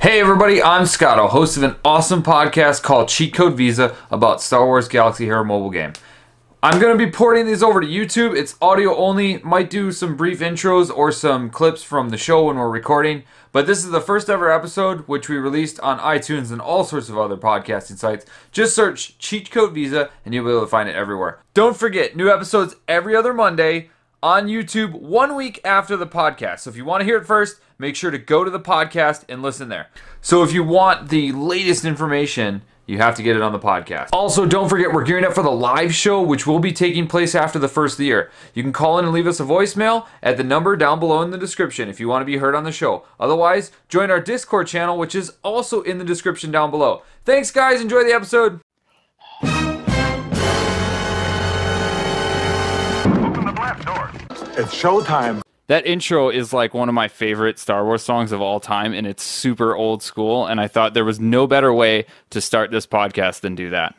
Hey everybody, I'm Scotto, host of an awesome podcast called Cheat Code Visa about Star Wars Galaxy Hero mobile game. I'm going to be porting these over to YouTube. It's audio only, might do some brief intros or some clips from the show when we're recording, but this is the first ever episode which we released on iTunes and all sorts of other podcasting sites. Just search Cheat Code Visa and you'll be able to find it everywhere. Don't forget, new episodes every other Monday on YouTube 1 week after the podcast. So if you want to hear it first, make sure to go to the podcast and listen there. So if you want the latest information, you have to get it on the podcast. Also, don't forget, we're gearing up for the live show, which will be taking place after the first of the year. You can call in and leave us a voicemail at the number down below in the description if you want to be heard on the show. Otherwise, join our Discord channel, which is also in the description down below. Thanks, guys. Enjoy the episode. It's showtime. That intro is like one of my favorite Star Wars songs of all time, and it's super old school, and I thought there was no better way to start this podcast than do that.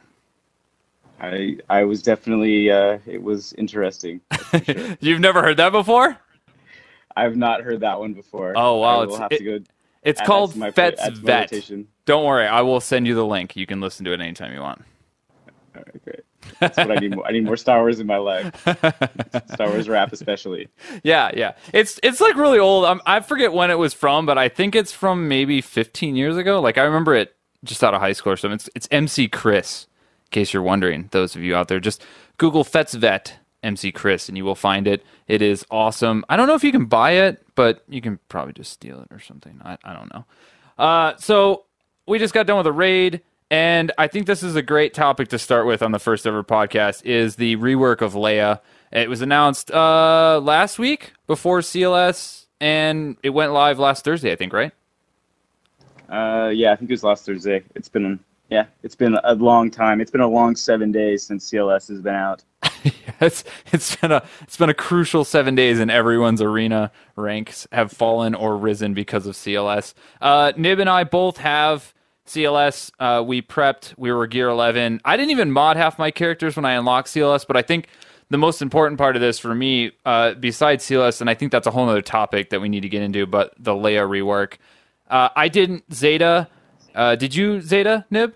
I was definitely, it was interesting. Sure. You've never heard that before? I've not heard that one before. Oh, wow. It's called Fet's Vet. Don't worry, I will send you the link. You can listen to it anytime you want. All right, great. That's what I need. I need more Star Wars in my life. Star Wars rap, especially. Yeah. It's like really old. I forget when it was from, but I think it's from maybe 15 years ago. Like I remember it just out of high school or something. It's MC Chris. In case you're wondering, those of you out there, just Google Fet's Vet MC Chris, and you will find it. It is awesome. I don't know if you can buy it, but you can probably just steal it or something. I don't know. So we just got done with a raid. And I think this is a great topic to start with on the first ever podcast, is the rework of Leia. It was announced last week before CLS, and it went live last Thursday, I think, right? Yeah, I think it was last Thursday. It's been a long time. It's been a long 7 days since CLS has been out. It's been a crucial 7 days, and everyone's arena ranks have fallen or risen because of CLS. Nib and I both have CLS. We prepped. We were Gear 11. I didn't even mod half my characters when I unlocked CLS, but I think the most important part of this for me, besides CLS, and I think that's a whole other topic that we need to get into, but the Leia rework. I didn't Zeta. Did you Zeta, Nib?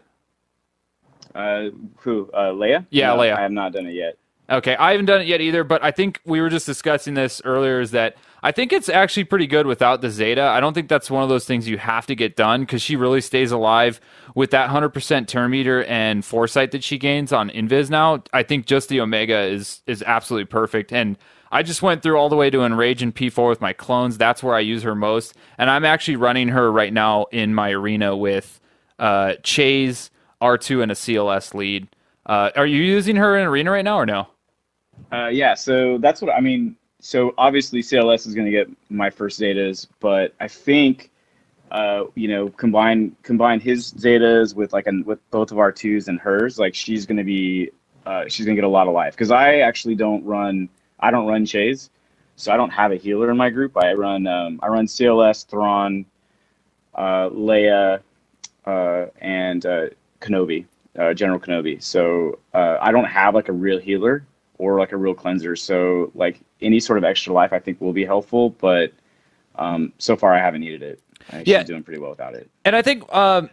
Leia? Yeah, no, Leia. I have not done it yet. Okay, I haven't done it yet either, but I think we were just discussing this earlier, is that I think it's actually pretty good without the Zeta. I don't think that's one of those things you have to get done, because she really stays alive with that 100% turn meter and foresight that she gains on Invis now. I think just the Omega is absolutely perfect, and I just went through all the way to Enrage and P4 with my clones. That's where I use her most, and I'm actually running her right now in my arena with Chase, R2, and a CLS lead. Are you using her in arena right now or no? Yeah, so that's what I mean. So obviously CLS is going to get my first Zetas, but I think combine his Zetas with with both of our twos and hers, like she's going to get a lot of life, because I actually don't run Chase, so I don't have a healer in my group. I run CLS, Thrawn, Leia, and Kenobi, General Kenobi. So I don't have like a real healer or like a real cleanser, so like any sort of extra life I think will be helpful, but so far I haven't needed it. She's doing pretty well without it. And I think I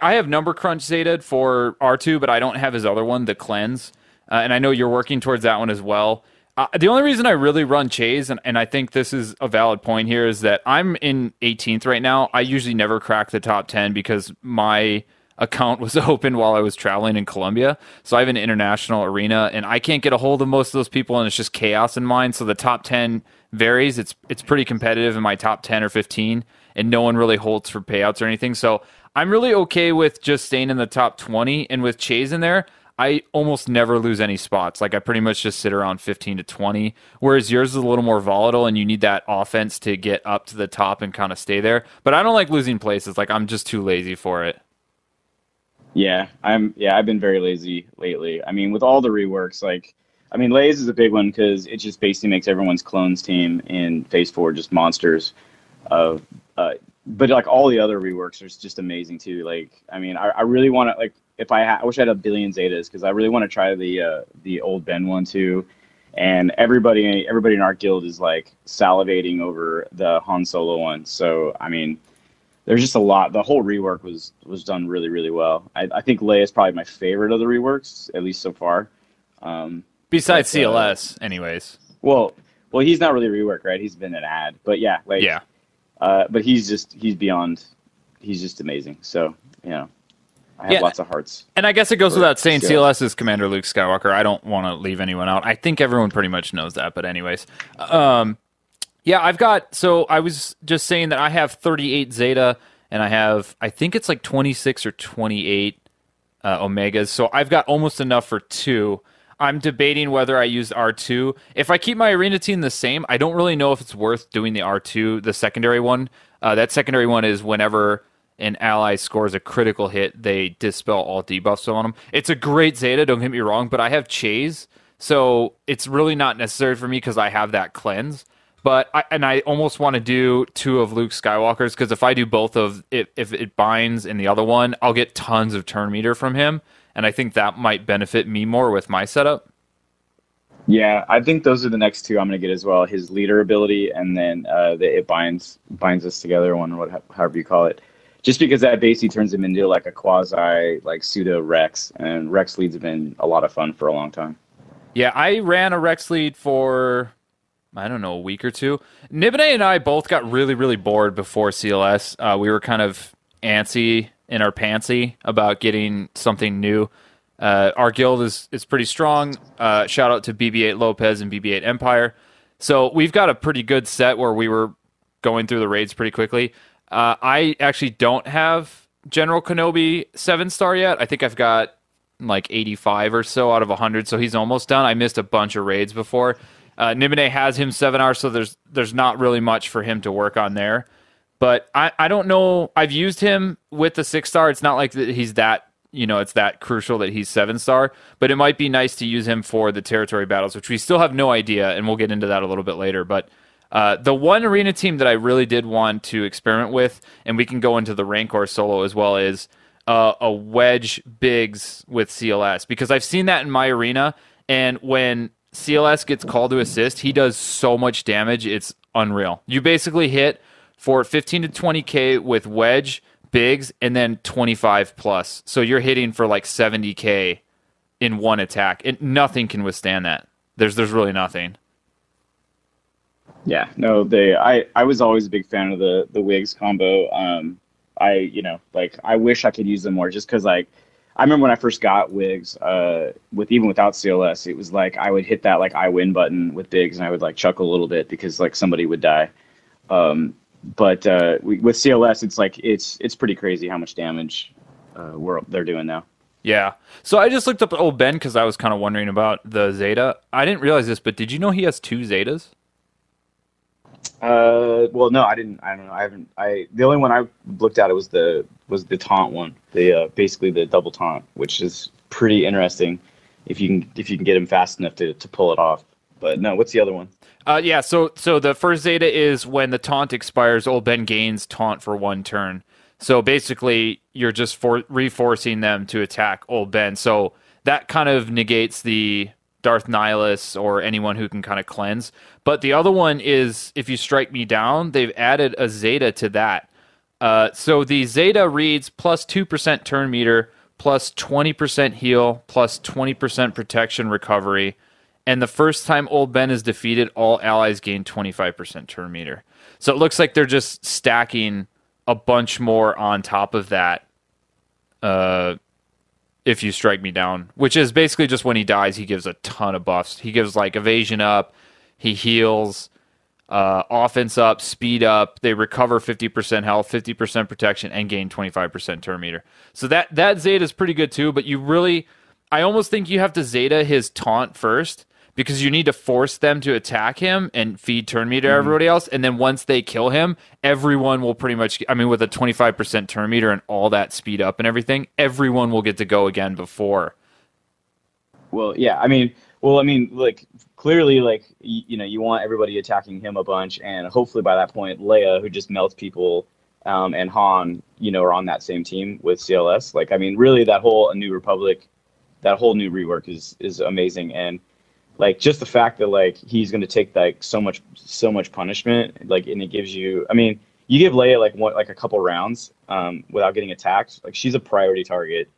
have number crunch Zeta for R2, but I don't have his other one, the cleanse, and I know you're working towards that one as well. The only reason I really run Chase, and I think this is a valid point here, is that I'm in 18th right now. I usually never crack the top 10 because my account was open while I was traveling in Colombia, so I have an international arena, and I can't get a hold of most of those people, and it's just chaos in mine. So the top 10 varies. It's pretty competitive in my top 10 or 15, and no one really holds for payouts or anything. So I'm really okay with just staying in the top 20, and with Chase in there, I almost never lose any spots. Like I pretty much just sit around 15 to 20, whereas yours is a little more volatile, and you need that offense to get up to the top and kind of stay there. But I don't like losing places. Like I'm just too lazy for it. Yeah, I've been very lazy lately. I mean, with all the reworks, Lay's is a big one because it just basically makes everyone's clones team in Phase 4 just monsters. But like all the other reworks are just amazing too. Like, I mean, I really want to, like, I wish I had a billion Zetas, because I really want to try the old Ben one too. And everybody in our guild is like salivating over the Han Solo one. So I mean, there's just a lot. The whole rework was done really, really well. I think Leia is probably my favorite of the reworks, at least so far. Besides CLS, anyways. Well, he's not really a rework, right? He's been an ad, but yeah, like yeah. But he's just amazing. So I have lots of hearts. And I guess it goes without saying, CLS is Commander Luke Skywalker. I don't want to leave anyone out. I think everyone pretty much knows that. But anyways, yeah, I've got. So I was just saying that I have 38 Zeta, and I think it's like 26 or 28 Omegas. So I've got almost enough for 2. I'm debating whether I use R2. If I keep my arena team the same, I don't really know if it's worth doing the R2, the secondary one. That secondary one is whenever an ally scores a critical hit, they dispel all debuffs on them. It's a great Zeta, don't get me wrong, but I have Chase, so it's really not necessary for me because I have that cleanse. But I almost want to do 2 of Luke Skywalker's, because if I do both of it, if it binds in the other one, I'll get tons of turn meter from him. And I think that might benefit me more with my setup. Yeah, I think those are the next 2 I'm going to get as well. His leader ability, and then it binds us together, however you call it. Just because that basically turns him into like a quasi, like pseudo Rex, and Rex leads have been a lot of fun for a long time. Yeah, I ran a Rex lead for, I don't know, a week or 2. Nibinay and I both got really, really bored before CLS. We were kind of antsy in our pantsy about getting something new. Our guild is pretty strong. Shout out to BB-8 Lopez and BB-8 Empire. So we've got a pretty good set where we were going through the raids pretty quickly. I actually don't have General Kenobi 7-star yet. I think I've got like 85 or so out of 100, so he's almost done. I missed a bunch of raids before. Nibinay has him 7R, so there's not really much for him to work on there. But I don't know. I've used him with the 6-star. It's not like he's that, it's that crucial that he's 7-star. But it might be nice to use him for the territory battles, which we still have no idea, and we'll get into that a little bit later. But the one arena team that I really did want to experiment with, and we can go into the Rancor solo as well, is a Wedge Biggs with CLS. Because I've seen that in my arena, and when CLS gets called to assist, he does so much damage, it's unreal. You basically hit for 15 to 20k with Wedge, Biggs, and then 25 plus. So you're hitting for like 70k in one attack. Nothing can withstand that. There's really nothing. Yeah, no, I was always a big fan of the Wigs combo. I wish I could use them more, just because I remember when I first got Wigs, even without CLS, it was like I would hit that like I win button with Biggs, and I would like chuckle a little bit because like somebody would die. But with CLS, it's like it's pretty crazy how much damage they're doing now. Yeah. So I just looked up old Ben because I was kind of wondering about the Zeta. I didn't realize this, but did you know he has 2 Zetas? Well, no, I didn't. I don't know. The only one I looked at was the taunt one. Basically the double taunt, which is pretty interesting if you can get him fast enough to pull it off. But no, what's the other one? Yeah, so the first Zeta is when the taunt expires, old Ben gains taunt for 1 turn. So basically, you're just reforcing them to attack old Ben. So that kind of negates the Darth Nihilus or anyone who can kind of cleanse. But the other one is, if you strike me down, they've added a Zeta to that. So the Zeta reads plus 2% turn meter, plus 20% heal, plus 20% protection recovery. And the first time old Ben is defeated, all allies gain 25% turn meter. So it looks like they're just stacking a bunch more on top of that if you strike me down, which is basically just when he dies, he gives a ton of buffs. He gives like evasion up, he heals, offense up, speed up. They recover 50% health, 50% protection, and gain 25% turn meter. So that Zeta is pretty good too, but I almost think you have to Zeta his taunt first, because you need to force them to attack him and feed turn meter to everybody else. And then once they kill him, everyone will pretty much, with a 25% turn meter and all that speed up and everything, everyone will get to go again before. Well, yeah, like clearly, like, you want everybody attacking him a bunch. And hopefully by that point, Leia, who just melts people, and Han, are on that same team with CLS. Like, really that whole New Republic, that whole new rework is amazing. And like, just the fact that like he's going to take like so much punishment, like, and it gives you, you give Leia like a couple rounds without getting attacked, like she's a priority target.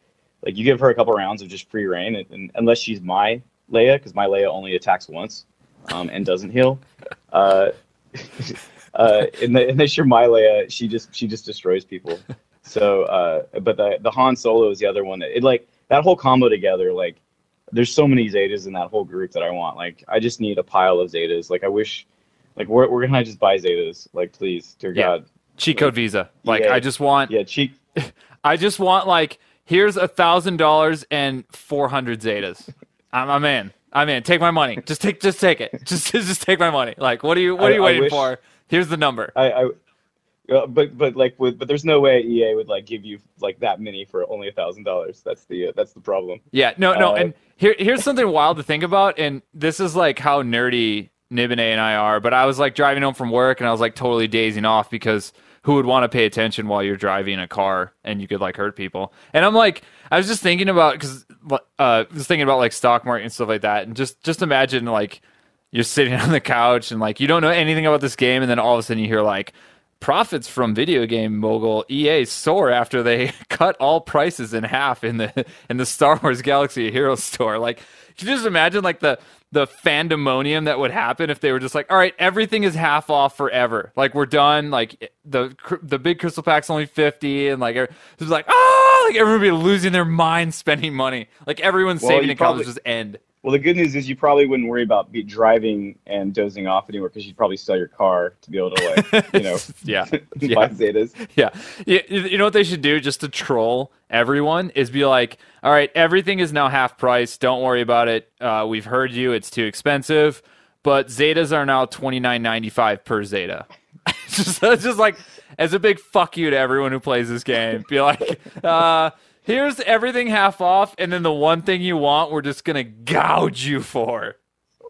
Like you give her a couple rounds of just free reign, and unless she's my Leia, because my Leia only attacks once and doesn't heal. Unless you're my Leia, she just destroys people. So, but the Han Solo is the other one that like that whole combo together. Like, there's so many Zetas in that whole group that I want. Like, I just need a pile of Zetas. Like, I wish, like, where can I just buy Zetas? Like, please, dear God. Cheat code Visa. Like, yeah. I just want. Yeah, cheat. I just want like. Here's $1,000 and 400 Zetas. I'm in. Take my money. Just take it. Just take my money. Like, what are you waiting for? Here's the number. But there's no way EA would like give you like that many for only $1,000. That's the problem. Yeah. No. And here's something wild to think about. And this is like how nerdy Nibinay and I are. But I was like driving home from work and I was like totally dazing off because who would want to pay attention while you're driving a car and you could like hurt people? And I'm like, I was just thinking about like stock market and stuff like that, and just imagine like you're sitting on the couch and like you don't know anything about this game, and then all of a sudden you hear like profits from video game mogul EA soar after they cut all prices in half in the Star Wars Galaxy of Heroes store. Like, can you just imagine like the fandemonium that would happen if they were just like, all right, everything is half off forever. Like, we're done. Like, the big crystal pack's only 50, and like, it's like, like everyone would be losing their mind spending money. Like, everyone's saving accounts would just end. Well, the good news is you probably wouldn't worry about driving and dozing off anymore because you'd probably sell your car to be able to, like, buy Zetas. Yeah. You know what they should do just to troll everyone is be like, all right, everything is now half price. Don't worry about it. We've heard you. It's too expensive. But Zetas are now $29.95 per Zeta. just like, as a big fuck you to everyone who plays this game. Be like, here's everything half off, and then the one thing you want, we're just going to gouge you for.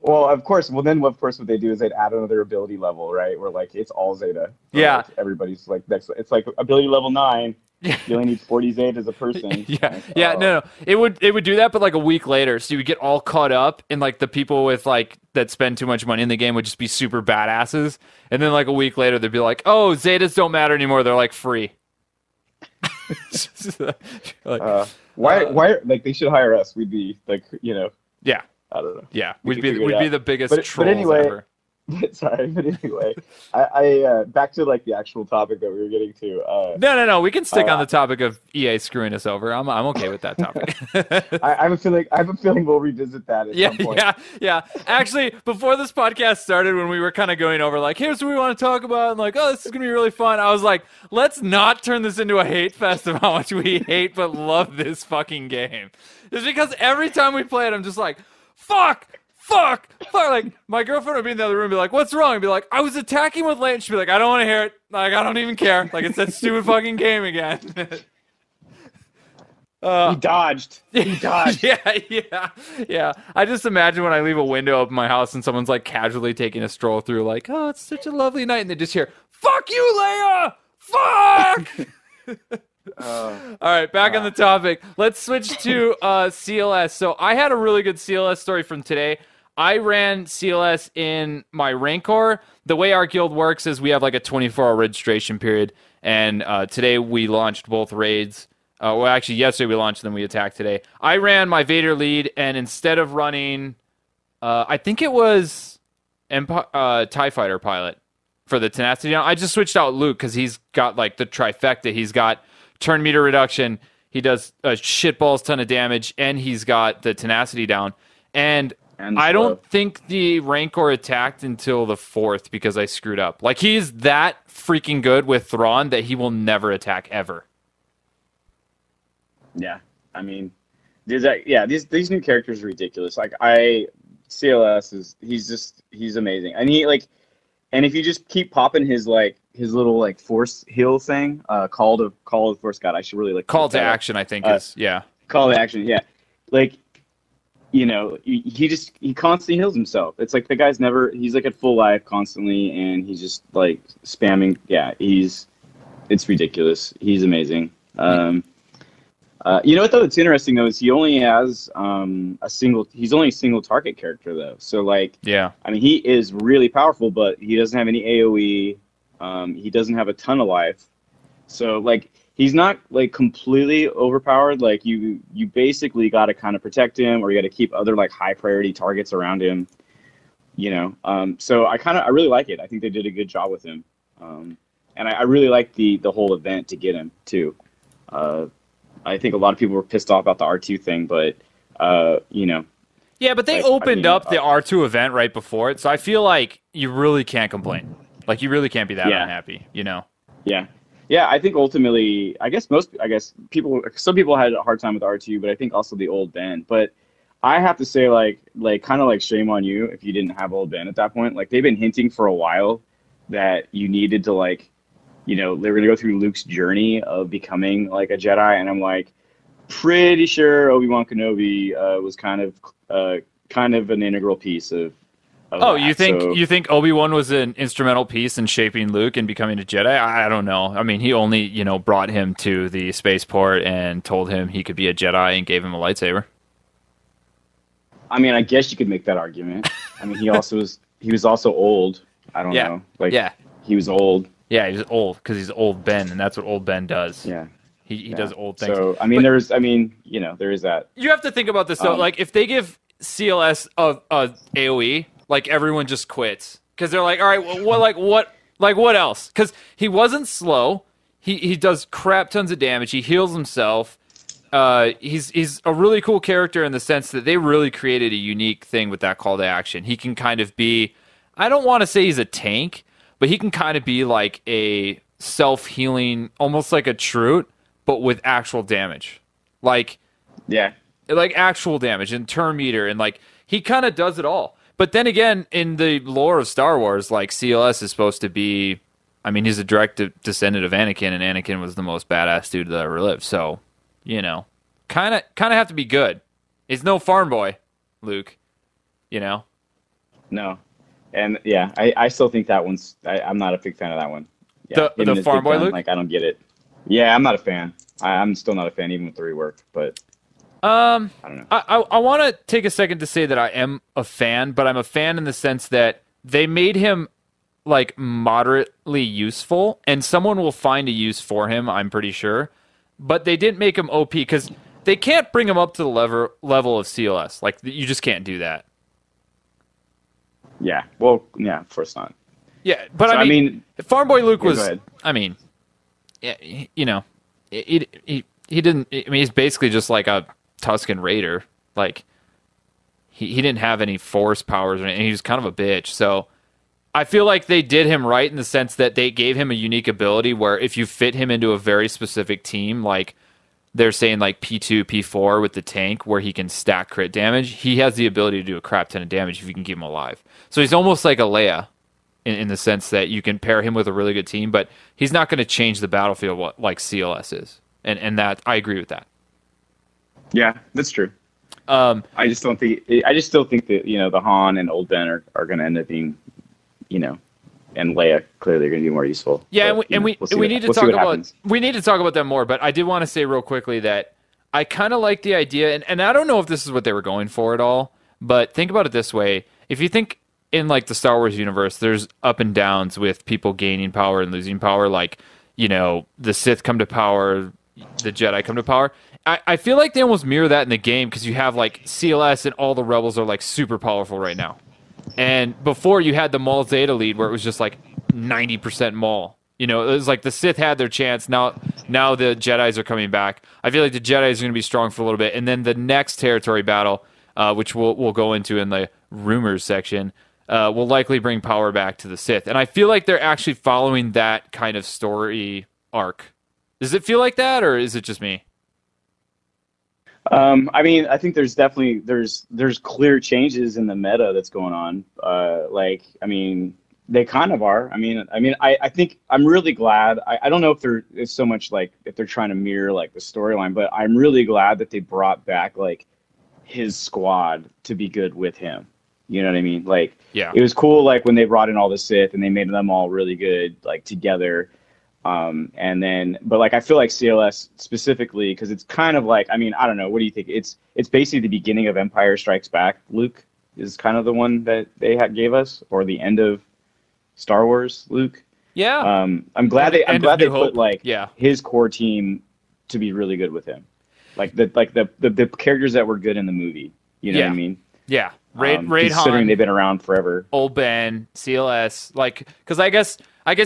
Well, of course. Well, then, of course, what they do is they'd add another ability level, right? Where, like, it's all Zeta. Yeah. Like, everybody's, like, next. It's like ability level 9. You only need 40 Zetas a person. No. It would do that, but, like, a week later. So you would get all caught up, and, like, the people with, like, that spend too much money in the game would just be super badasses. And then, like, a week later, they'd be like, oh, Zetas don't matter anymore. They're, like, free. Why like they should hire us? We'd be like, yeah, I don't know. Yeah, we'd be the biggest trolls ever. But anyway, I back to like the actual topic that we were getting to. No. We can stick on the topic of EA screwing us over. I'm okay with that topic. I have a feeling we'll revisit that at some point. Yeah. Actually, before this podcast started, when we were kind of going over like, here's what we want to talk about, and like, oh, this is gonna be really fun. I was like, let's not turn this into a hate fest of how much we hate but love this fucking game. Just because every time we play it, I'm just like, fuck. Like, my girlfriend would be in the other room and be like, what's wrong? And be like, I was attacking with Leia. And she'd be like, I don't want to hear it. Like, I don't even care. Like, it's that stupid fucking game again. He dodged. Yeah. I just imagine when I leave a window open in my house and someone's like casually taking a stroll through, like, oh, it's such a lovely night. And they just hear, fuck you, Leia! Fuck! All right, back on the topic. Let's switch to CLS. So I had a really good CLS story from today. I ran CLS in my Rancor. The way our guild works is we have like a 24-hour registration period, and today we launched both raids. Well, actually, yesterday we launched, and then we attacked today. I ran my Vader lead, and instead of running, I think it was TIE Fighter pilot for the tenacity down, I just switched out Luke because he's got like the trifecta. He's got turn meter reduction, he does a shitballs ton of damage, and he's got the tenacity down. And I don't think the Rancor attacked until the 4th because I screwed up. Like, he's that freaking good with Thrawn that he will never attack ever. Yeah, I mean, these new characters are ridiculous. Like, CLS is he's amazing, and and if you just keep popping his little like force heal thing, call to force. God, I should really like call to action. I think is call to action. Yeah, like. He constantly heals himself. It's like the guy's he's like at full life constantly, and he's just like spamming. Yeah, it's ridiculous. He's amazing. You know what though? It's interesting though is he only has he's only a single target character though. So like, yeah, I mean he is really powerful, but he doesn't have any AOE. He doesn't have a ton of life, so like he's not like completely overpowered. Like you basically got to kind of protect him, or you got to keep other like high priority targets around him. So I really like it. I think they did a good job with him, and I really like the whole event to get him too. I think a lot of people were pissed off about the R2 thing, but Yeah, but they opened up the R2 event right before it, so I feel like you really can't complain. Like, you really can't be that unhappy, Yeah. Yeah, I think ultimately, some people had a hard time with R2, but I think also the old Ben. But I have to say, like kind of like shame on you if you didn't have old Ben at that point. Like, they've been hinting for a while that you needed to, like, they were going to go through Luke's journey of becoming, like, a Jedi. And I'm, like, pretty sure Obi-Wan Kenobi was kind of an integral piece of Oh, that. you think Obi-Wan was an instrumental piece in shaping Luke and becoming a Jedi? I don't know. I mean, he only, brought him to the spaceport and told him he could be a Jedi and gave him a lightsaber. I mean, I guess you could make that argument. I mean, he was also old. I don't know. Like, he was old. Yeah, he was old because he's old Ben, and that's what old Ben does. Yeah. He does old things. So, I mean, there is that. You have to think about this, though. Like, if they give CLS a AoE, like, everyone just quits. Because they're like, all right, what else? Because he wasn't slow. He does crap tons of damage. He heals himself. He's a really cool character in the sense that they really created a unique thing with that call to action. He can kind of be, I don't want to say he's a tank, but he can kind of be like a self-healing, almost like a Trute, but with actual damage. Like actual damage and turn meter, and like he kind of does it all. But then again, in the lore of Star Wars, like, CLS is supposed to be, I mean, he's a direct descendant of Anakin, and Anakin was the most badass dude that ever lived. So, kind of have to be good. He's no farm boy, Luke. No. And yeah, I still think that one's. I'm not a big fan of that one. Yeah, the farm boy Luke. Like, I don't get it. Yeah, I'm not a fan. I'm still not a fan, even with the rework. But I don't know. I want to take a second to say that I am a fan, but I'm a fan in the sense that they made him like moderately useful, and someone will find a use for him, I'm pretty sure. But they didn't make him OP because they can't bring him up to the level of CLS. Like, you just can't do that. Yeah. Well, yeah, of course not. Yeah, but so, I mean Farm Boy Luke was. I mean, yeah, he didn't. I mean, he's basically just like a Tusken Raider. Like, he didn't have any force powers or anything. He was kind of a bitch. So I feel like they did him right in the sense that they gave him a unique ability where if you fit him into a very specific team, like they're saying like P2, P4 with the tank where he can stack crit damage, he has the ability to do a crap ton of damage if you can keep him alive. So he's almost like a Leia in the sense that you can pair him with a really good team, but he's not going to change the battlefield like CLS is. And that, I agree with that. Yeah, that's true. I just still think that, the Han and Old Ben are going to end up being, and Leia clearly are going to be more useful. Yeah, but, we need to talk about them more. But I did want to say real quickly that I kind of like the idea, and I don't know if this is what they were going for at all. But think about it this way: if you think in like the Star Wars universe, there's up and downs with people gaining power and losing power. Like, the Sith come to power, the Jedi come to power. I feel like they almost mirror that in the game because you have like CLS and all the rebels are like super powerful right now. And before you had the Maul Zeta lead where it was just like 90% Maul. It was like the Sith had their chance. Now the Jedis are coming back. I feel like the Jedis are going to be strong for a little bit. And then the next territory battle, which we'll go into in the rumors section, will likely bring power back to the Sith. And I feel like they're actually following that kind of story arc. Does it feel like that, or is it just me? I mean, I think there's definitely there's clear changes in the meta that's going on. They kind of are. I think I'm really glad. I don't know if it's so much like if they're trying to mirror like the storyline, but I'm really glad that they brought back like his squad to be good with him. You know what I mean? Like, yeah, it was cool. Like when they brought in all the Sith and they made them all really good, like together. But like I feel like CLS specifically because it's kind of like, I don't know, what do you think? It's basically the beginning of Empire Strikes Back. Luke is kind of the one that they gave us, or the end of Star Wars Luke. Yeah. I'm glad they New put Hope. like Yeah. his core team to be really good with him, like the characters that were good in the movie. You know what I Yeah. mean? Yeah. Raid Considering Han, they've been around forever. Old Ben, CLS, like, because I guess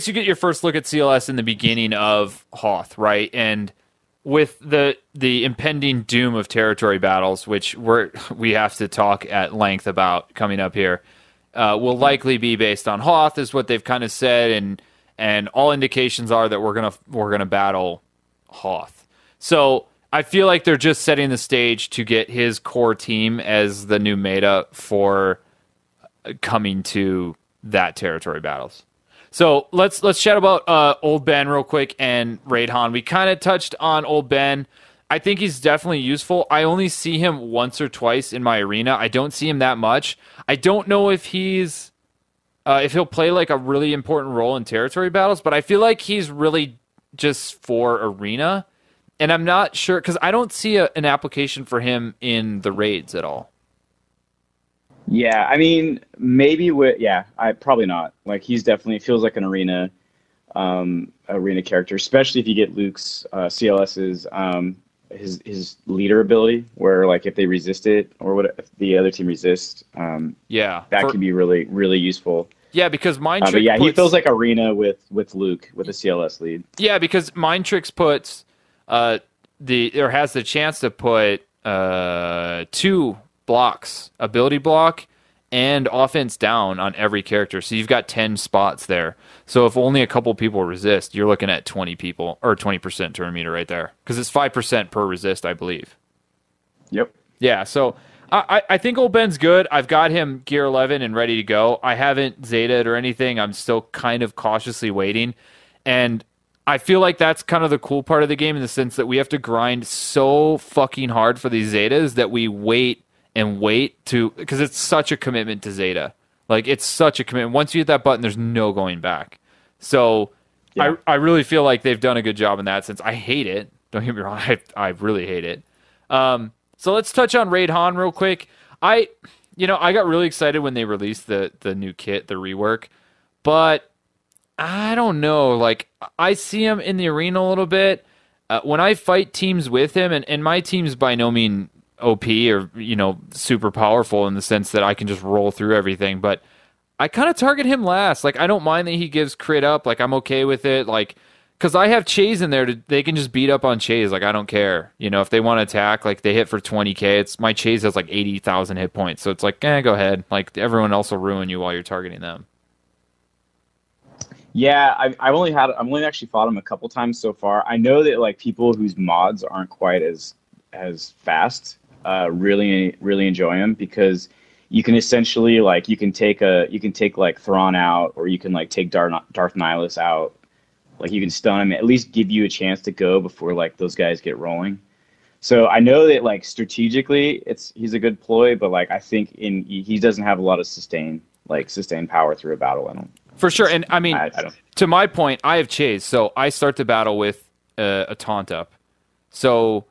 you get your first look at CLS in the beginning of Hoth, right? And with the impending doom of territory battles, which we have to talk at length about coming up here, will likely be based on Hoth, is what they've kind of said, and all indications are that we're gonna battle Hoth. So I feel like they're just setting the stage to get his core team as the new meta for coming to that territory battles. So let's chat about Old Ben real quick and Raid Han. We kind of touched on Old Ben. I think he's definitely useful. I only see him once or twice in my arena. I don't see him that much. I don't know if he'll play like a really important role in territory battles, but I feel like he's really just for arena. And I'm not sure because I don't see an application for him in the raids at all. Yeah, I mean, maybe I probably not. Like he's definitely feels like an arena character, especially if you get Luke's CLS's his leader ability, where like if they resist it or what if the other team resists, that could be really really useful. Yeah, because Mind Trick. But yeah, he feels like arena with Luke with a CLS lead. Yeah, because Mind Tricks puts has the chance to put 2 blocks, ability block and offense down on every character. So you've got 10 spots there. So if only a couple people resist, you're looking at 20 people or 20% turn meter right there. Because it's 5% per resist, I believe. Yep. Yeah, so I think Old Ben's good. I've got him gear 11 and ready to go. I haven't Zeta'd or anything. I'm still kind of cautiously waiting. And I feel like that's kind of the cool part of the game in the sense that we have to grind so fucking hard for these Zetas that we wait to, because it's such a commitment to Zeta. Like, it's such a commitment. Once you hit that button, there's no going back. So yeah. I really feel like they've done a good job in that sense. I hate it. Don't get me wrong. I really hate it. So let's touch on Raid Han real quick. I got really excited when they released the new kit, the rework, but I don't know. Like, I see him in the arena a little bit. When I fight teams with him, and my team's by no means OP or, super powerful in the sense that I can just roll through everything, but I kind of target him last. Like, I don't mind that he gives crit up. Like, I'm okay with it. Like, because I have Chase in there, they can just beat up on Chase. Like, I don't care. If they want to attack, like, they hit for 20k. My Chase has, like, 80,000 hit points. So it's like, go ahead. Like, everyone else will ruin you while you're targeting them. Yeah, I've only actually fought him a couple times so far. I know that, like, people whose mods aren't quite as fast really enjoy him because you can essentially, like, you can take like Thrawn out, or you can, like, take Darth Nihilus out. Like, you can stun him, at least give you a chance to go before, like, those guys get rolling. So I know that, like, strategically he's a good ploy, but, like, I think he doesn't have a lot of sustained power through a battle in him. For sure. And I mean, to my point, I have Chase, so I start the battle with a taunt up. So,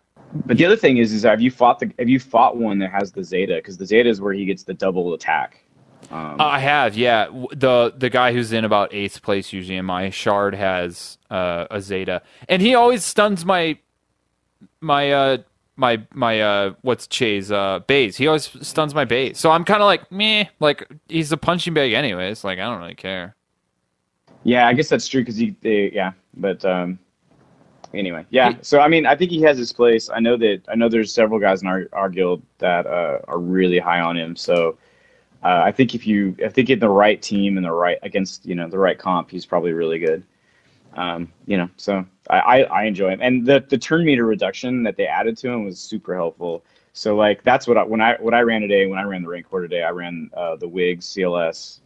but the other thing is have you fought one that has the Zeta? Because the Zeta is where he gets the double attack. I have, yeah. The guy who's in about 8th place usually in my shard has a Zeta, and he always stuns my what's Chase base. He always stuns my base, so I'm kind of like meh. Like, he's a punching bag anyways. Like, I don't really care. Yeah, I guess that's true because but anyway, yeah. So I mean, I think he has his place. I know there's several guys in our guild that are really high on him. So I think in the right team and the right against the right comp, he's probably really good. So I enjoy him, and the turn meter reduction that they added to him was super helpful. So, like, that's what I ran today. When I ran the rank core today, I ran the Wig, CLS,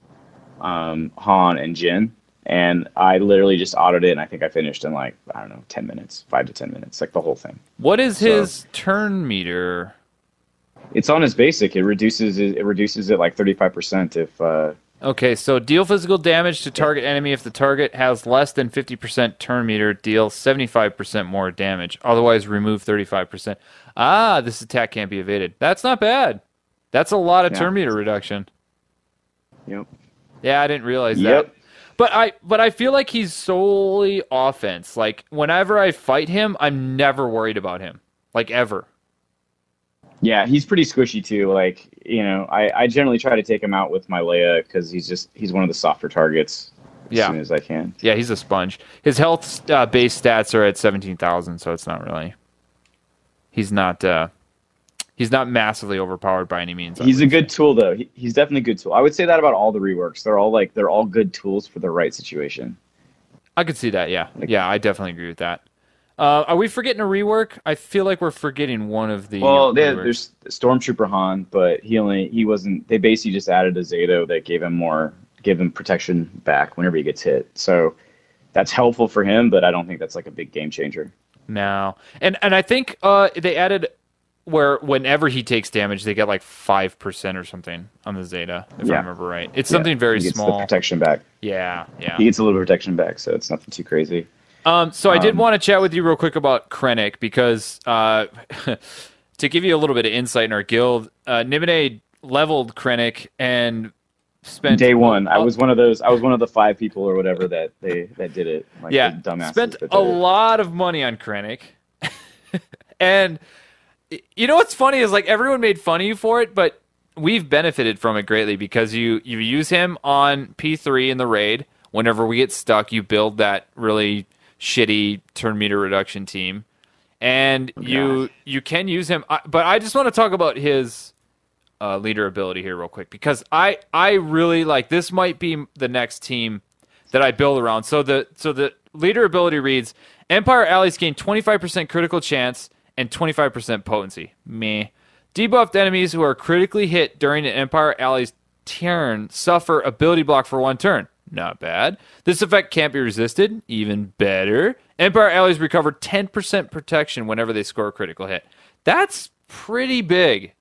Han, and Jin, and I literally just autoed it, and I think I finished in, like, I don't know, 10 minutes, 5 to 10 minutes, like the whole thing. What is his turn meter? It's on his basic. It reduces it like 35% if. Okay, so deal physical damage to target enemy if the target has less than 50% turn meter. Deal 75% more damage. Otherwise, remove 35%. This attack can't be evaded. That's not bad. That's a lot of turn meter reduction. Yep. Yeah, I didn't realize that. But I feel like he's solely offense. Like, whenever I fight him, I'm never worried about him. Like, ever. Yeah, he's pretty squishy too. Like, I generally try to take him out with my Leia because he's one of the softer targets as soon as I can. Yeah, he's a sponge. His health base stats are at 17,000, so it's not really. He's not massively overpowered by any means. He's a good tool though. He's definitely a good tool. I would say that about all the reworks. They're all good tools for the right situation. I could see that. Yeah, I definitely agree with that. Are we forgetting a rework? I feel like we're forgetting one of the. Well, there's Stormtrooper Han, but he wasn't. They basically just added a Zato that gave him protection back whenever he gets hit. So that's helpful for him, but I don't think that's like a big game changer. No, and I think they added where whenever he takes damage, they get like 5% or something on the Zeta, if I remember right. It's something very small. He gets the protection back. Yeah. He gets a little protection back, so it's nothing too crazy. So I did want to chat with you real quick about Krennic because to give you a little bit of insight in our guild, Nibinay leveled Krennic and spent day one. I was one of the 5 people or whatever that did it. Like, dumbasses spent a lot of money on Krennic, and you know what's funny is like everyone made fun of you for it, but we've benefited from it greatly because you use him on P3 in the raid. Whenever we get stuck, you build that really shitty turn meter reduction team, and you can use him. But I just want to talk about his leader ability here real quick because I really like this. Might be the next team that I build around. So the leader ability reads: Empire allies gain 25% critical chance and 25% potency. Meh. Debuffed enemies who are critically hit during an Empire ally's turn suffer ability block for 1 turn. Not bad. This effect can't be resisted. Even better. Empire allies recover 10% protection whenever they score a critical hit. That's pretty big.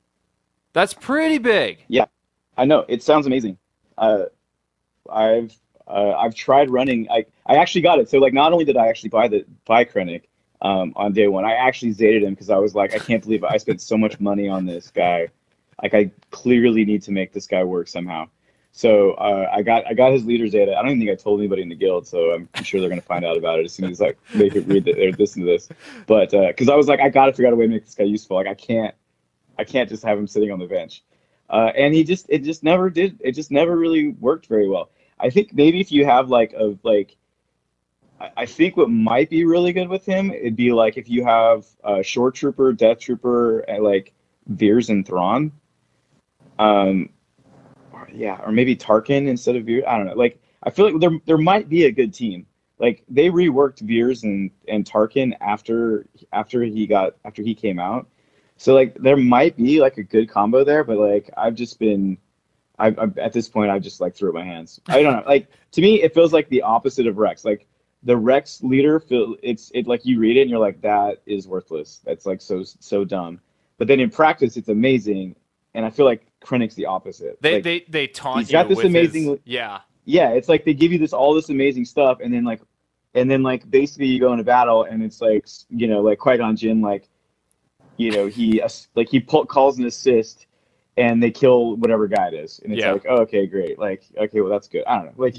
Yeah, I know. It sounds amazing. I've tried running. I actually got it. So like, not only did I actually buy Krennic on day one, I actually zated him because I was like, I can't believe I spent so much money on this guy. Like, I clearly need to make this guy work somehow. So I got his leader Zeta. I don't even think I told anybody in the guild, so I'm sure they're gonna find out about it as soon as like they could read or listen to this. But because I was like, I gotta figure out a way to make this guy useful. Like, I can't just have him sitting on the bench. And it just never really worked very well. I think maybe if you have I think what might be really good with him, it'd be like if you have Shore Trooper, Death Trooper, and like Veers and Thrawn. Or maybe Tarkin instead of Veers. I don't know. Like, I feel like there might be a good team. Like, they reworked Veers and Tarkin after he came out. So like, there might be like a good combo there, but like, at this point, I just like threw up my hands. I don't know. Like, to me, it feels like the opposite of Rex. Like, the Rex leader it like, you read it and you're like, that is worthless. That's like so dumb. But then in practice, it's amazing. And I feel like Krennic's the opposite. They taunt he's got you this amazing. Yeah. It's like they give you all this amazing stuff, and then basically you go into battle, and it's like, like Qui-Gon Jinn, he calls an assist, and they kill whatever guy it is, and it's like, oh, okay, great, like, okay, well, that's good. I don't know, like,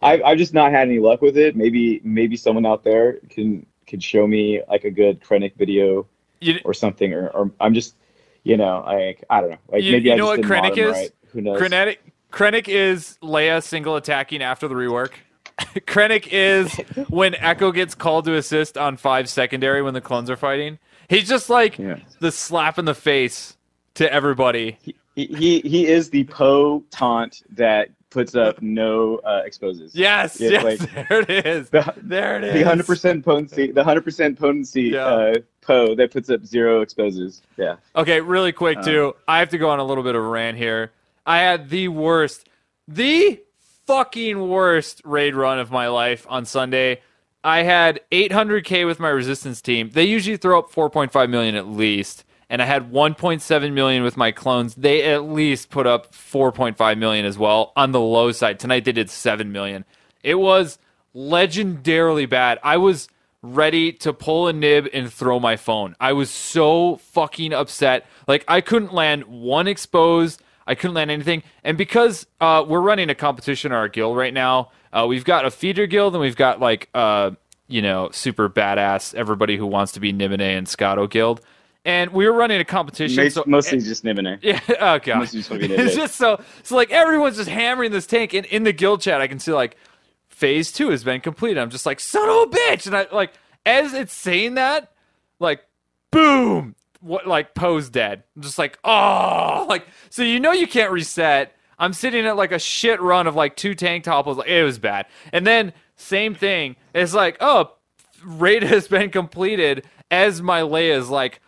I've just not had any luck with it. Maybe someone out there could show me like a good Krennic video or something, or I'm just. Like, I don't know. Like, maybe I just didn't Krennic is? Right. Who knows? Krennic is Leia single attacking after the rework. Krennic is when Echo gets called to assist on 5 secondary when the clones are fighting. He's just like the slap in the face to everybody. He is the Poe taunt that puts up no exposes. Yes, like, there it is. There it is. The 100% potency. The 100% potency. Poe that puts up 0 exposes. Yeah. Okay, really quick too. I have to go on a little bit of a rant here. I had the fucking worst raid run of my life on Sunday. I had 800k with my resistance team. They usually throw up 4.5 million at least. And I had 1.7 million with my clones. They at least put up 4.5 million as well on the low side. Tonight they did 7 million. It was legendarily bad. I was ready to pull a nib and throw my phone. I was so fucking upset. Like, I couldn't land one exposed. I couldn't land anything. And because we're running a competition in our guild right now, We've got a feeder guild, and we've got like super badass everybody who wants to be Nibinay and Scotto guild. And we were running a competition. Mostly just Nibinay. Yeah. Oh god. Mostly just fucking Nibinay. It's just so like everyone's just hammering this tank. And in the guild chat, I can see like phase 2 has been completed. I'm just like, son of a bitch. And I like as it's saying that, like boom, what like Poe's dead. I'm just like, oh, like so you can't reset. I'm sitting at like a shit run of like 2 tank topples. Like it was bad. And then same thing. It's like, oh, raid has been completed as my Leia is like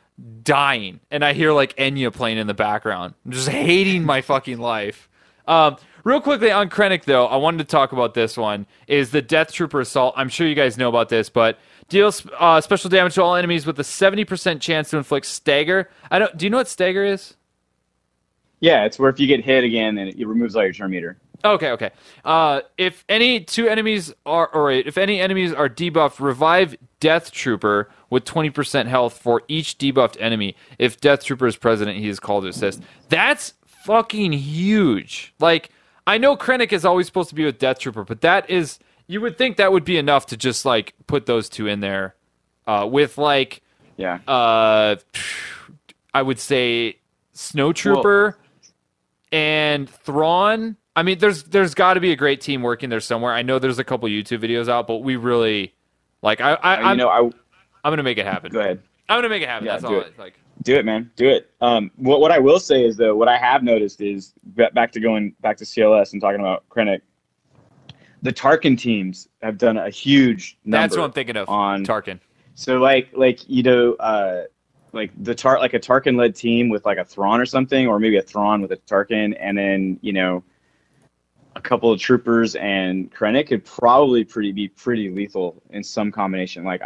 dying, and I hear like Enya playing in the background. I'm just hating my fucking life. Real quickly on Krennic though, I wanted to talk about this one. Is the Death Trooper Assault? I'm sure you guys know about this, but deals special damage to all enemies with a 70% chance to inflict stagger. Do you know what stagger is? Yeah, it's where if you get hit again, then it removes all your turn meter. Okay. If any enemies are debuffed, revive Death Trooper with 20% health for each debuffed enemy. If Death Trooper is present, he is called to assist. That's fucking huge. Like, I know Krennic is always supposed to be with Death Trooper, but that is, you would think that would be enough to just like put those two in there. With like, yeah, I would say Snow Trooper and Thrawn. I mean, there's got to be a great team working there somewhere. I know there's a couple YouTube videos out, but we really like. I'm gonna make it happen. Go ahead. I'm gonna make it happen. Yeah, That's all. It's like. Do it, man. Do it. What I will say is though, what I have noticed is back to CLS and talking about Krennic. The Tarkin teams have done a huge number. That's what I'm thinking of. On Tarkin. So like a Tarkin led team with like a Thrawn or something, or maybe a Thrawn with a Tarkin, and then a couple of troopers and Krennic could probably be pretty lethal in some combination. Like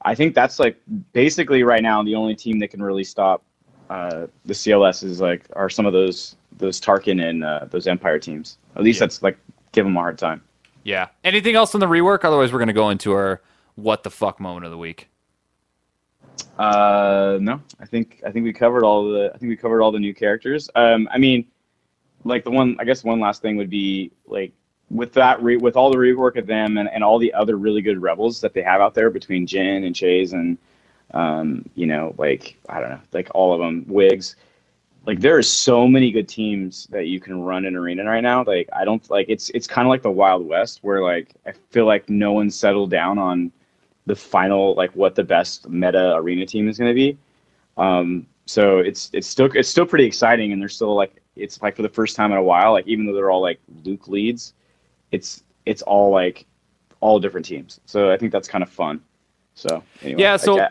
I think that's like basically right now the only team that can really stop the CLS are some of those Tarkin and those Empire teams. At least that's like give them a hard time. Yeah. Anything else on the rework? Otherwise, we're gonna go into our what the fuck moment of the week. No, I think we covered all the new characters. I mean, like one last thing would be like with all the rework of them and all the other really good rebels that they have out there between Jin and Chase and like I don't know, like all of them, Wigs. Like there are so many good teams that you can run in Arena right now. Like I don't like it's kind of like the Wild West where like I feel like no one's settled down on the final like what the best meta Arena team is going to be. So it's still pretty exciting, and they're still like it's like for the first time in a while, like even though they're all like Luke leads, it's all like all different teams. So I think that's kind of fun. So anyway, yeah, so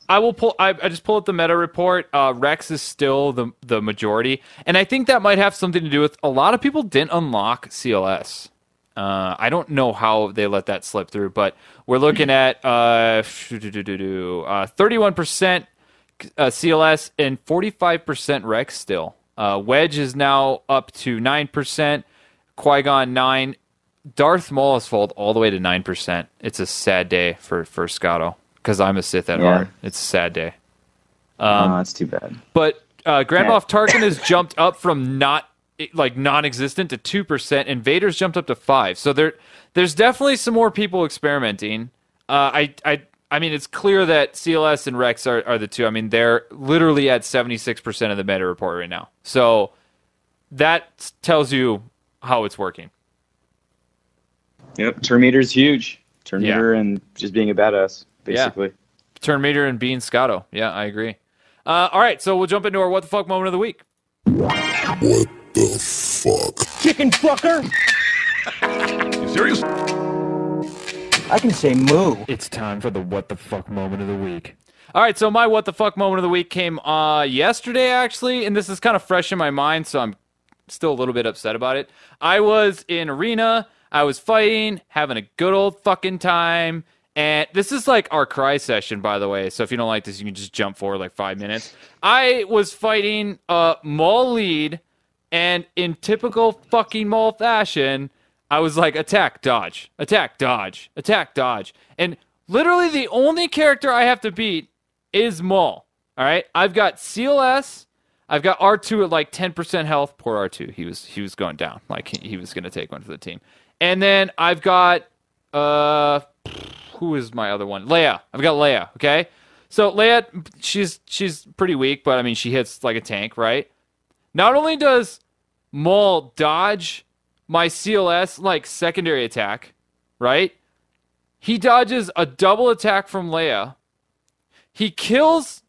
I will pull. I just pull up the meta report. Rex is still the majority, and I think that might have something to do with a lot of people didn't unlock CLS. I don't know how they let that slip through, but we're looking at 31% CLS and 45% Rex still. Wedge is now up to 9%. Qui-Gon 9%. Darth Maul has fallen all the way to 9%. It's a sad day for Scotto because I'm a Sith at heart. It's a sad day. That's too bad. But Grand Moff Tarkin has jumped up from non-existent to 2%, and Vader's jumped up to 5%. So there's definitely some more people experimenting. I mean, it's clear that CLS and Rex are the two. I mean, they're literally at 76% of the meta report right now. So that tells you how it's working. Yep, turn meter is huge. Turn meter and just being a badass, basically. Yeah. Turn meter and being Scotto. Yeah, I agree. All right, so we'll jump into our what the fuck moment of the week. What the fuck? Chicken fucker! You serious? I can say moo. It's time for the what the fuck moment of the week. All right, so my what the fuck moment of the week came yesterday, actually, and this is kind of fresh in my mind, so I'm still a little bit upset about it. I was in Arena. I was fighting, having a good old fucking time, and this is like our cry session, by the way, so if you don't like this, you can just jump forward like 5 minutes. I was fighting Maul lead, and in typical fucking Maul fashion, I was like, attack, dodge, attack, dodge, attack, dodge, and literally the only character I have to beat is Maul, all right? I've got CLS, I've got R2 at like 10% health. Poor R2, he was going down, like he was going to take one for the team. And then I've got who is my other one? Leia. I've got Leia, okay? So Leia, she's pretty weak, but I mean she hits like a tank, right? Not only does Maul dodge my CLS like secondary attack, right? He dodges a double attack from Leia. He kills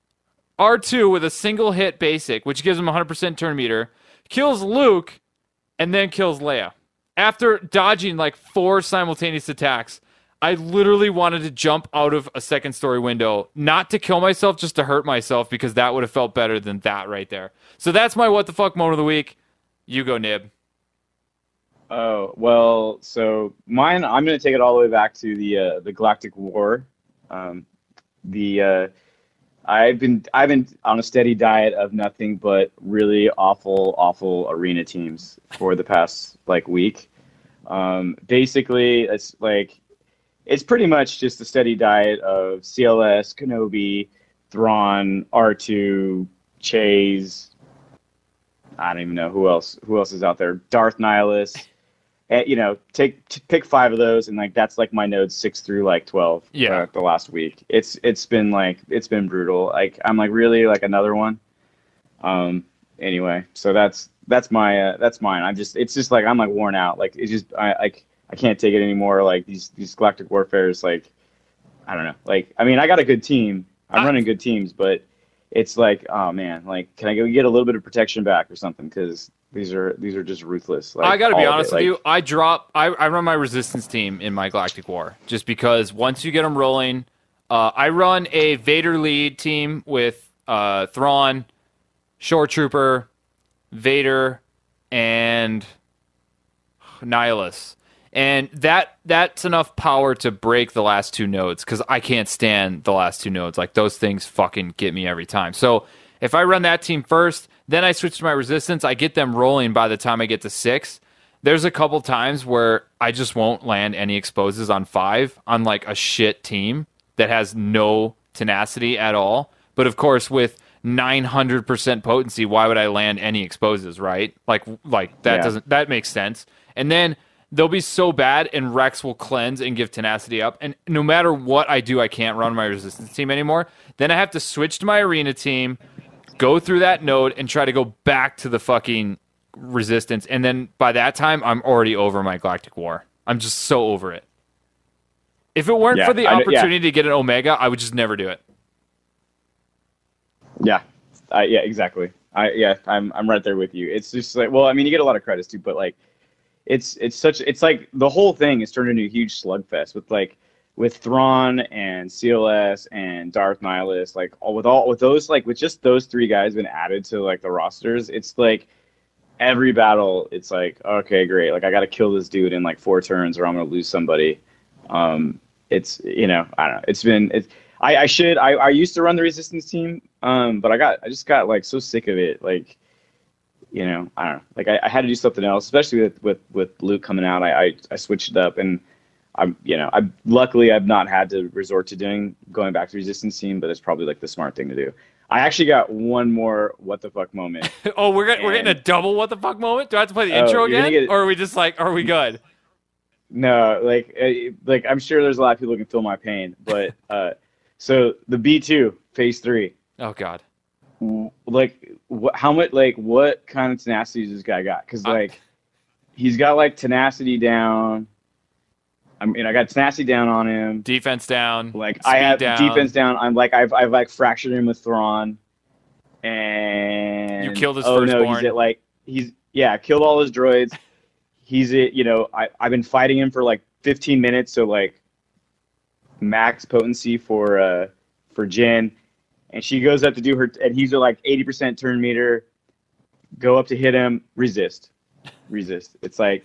R2 with a single hit basic, which gives him 100% turn meter. Kills Luke, and then kills Leia. After dodging like 4 simultaneous attacks, I literally wanted to jump out of a second story window, not to kill myself, just to hurt myself, because that would have felt better than that right there. So that's my what the fuck moment of the week. You go, Nib. Oh, well, so mine, I'm going to take it all the way back to the Galactic War. I've been on a steady diet of nothing but really awful arena teams for the past like week. Basically, it's pretty much just a steady diet of CLS, Kenobi, Thrawn, R2, Chase. I don't even know who else is out there. Darth Nihilus. Pick 5 of those, and like that's like my nodes 6 through like 12. Yeah. The last week, it's been brutal. Like I'm like really like another one. Anyway, so that's mine. It's just like I'm like worn out. Like it's just I can't take it anymore. Like these Galactic Warfares, like I don't know. Like I mean I got a good team. I'm running good teams, but it's like, oh man, like can I go get a little bit of protection back or something? Because these are just ruthless. Like, I got to be honest with like, you. I run my resistance team in my Galactic War just because once you get them rolling, I run a Vader lead team with Thrawn, Shore Trooper, Vader, and Nihilus. And that's enough power to break the last 2 nodes because I can't stand the last 2 nodes. Like those things fucking get me every time. So if I run that team first, then I switch to my resistance, I get them rolling by the time I get to 6. There's a couple times where I just won't land any exposes on 5 on like a shit team that has no tenacity at all. But of course, with 900% potency, why would I land any exposes, right? Like that makes sense. And then they'll be so bad and Rex will cleanse and give tenacity up. And no matter what I do, I can't run my resistance team anymore. Then I have to switch to my arena team, go through that node, and try to go back to the fucking resistance. And then by that time, I'm already over my Galactic War. I'm just so over it. If it weren't for the opportunity to get an Omega, I would just never do it. Yeah. Yeah, exactly. I'm right there with you. It's just like, well, I mean, you get a lot of credits too, but like, it's like the whole thing is turned into a huge slugfest with Thrawn and CLS and Darth Nihilus, like with just those 3 guys been added to like the rosters. It's like every battle, it's like, okay, great. Like I got to kill this dude in like 4 turns or I'm going to lose somebody. It's, I don't know. I used to run the resistance team. But I just got like so sick of it. Like, I don't know. Like I had to do something else, especially with Luke coming out. I switched it up, and luckily I've not had to resort to going back to resistance team, but it's probably like the smart thing to do. I actually got one more what the fuck moment. Oh, we're getting a double what the fuck moment. Do I have to play the intro again, or are we just like, are we good? No, like I'm sure there's a lot of people who can feel my pain, but so the B2 phase 3. Oh God. Like how much? Like what kind of tenacity does this guy got? Because like he's got like tenacity down. I mean, I got tenacity down on him. Defense down. Like I have down. Defense down. I'm like I've like fractured him with Thrawn. And you killed his firstborn. He's killed all his droids. I've been fighting him for like 15 minutes, so like max potency for Jen. And she goes up to do her, and he's at like 80% turn meter. Go up to hit him, resist. It's like,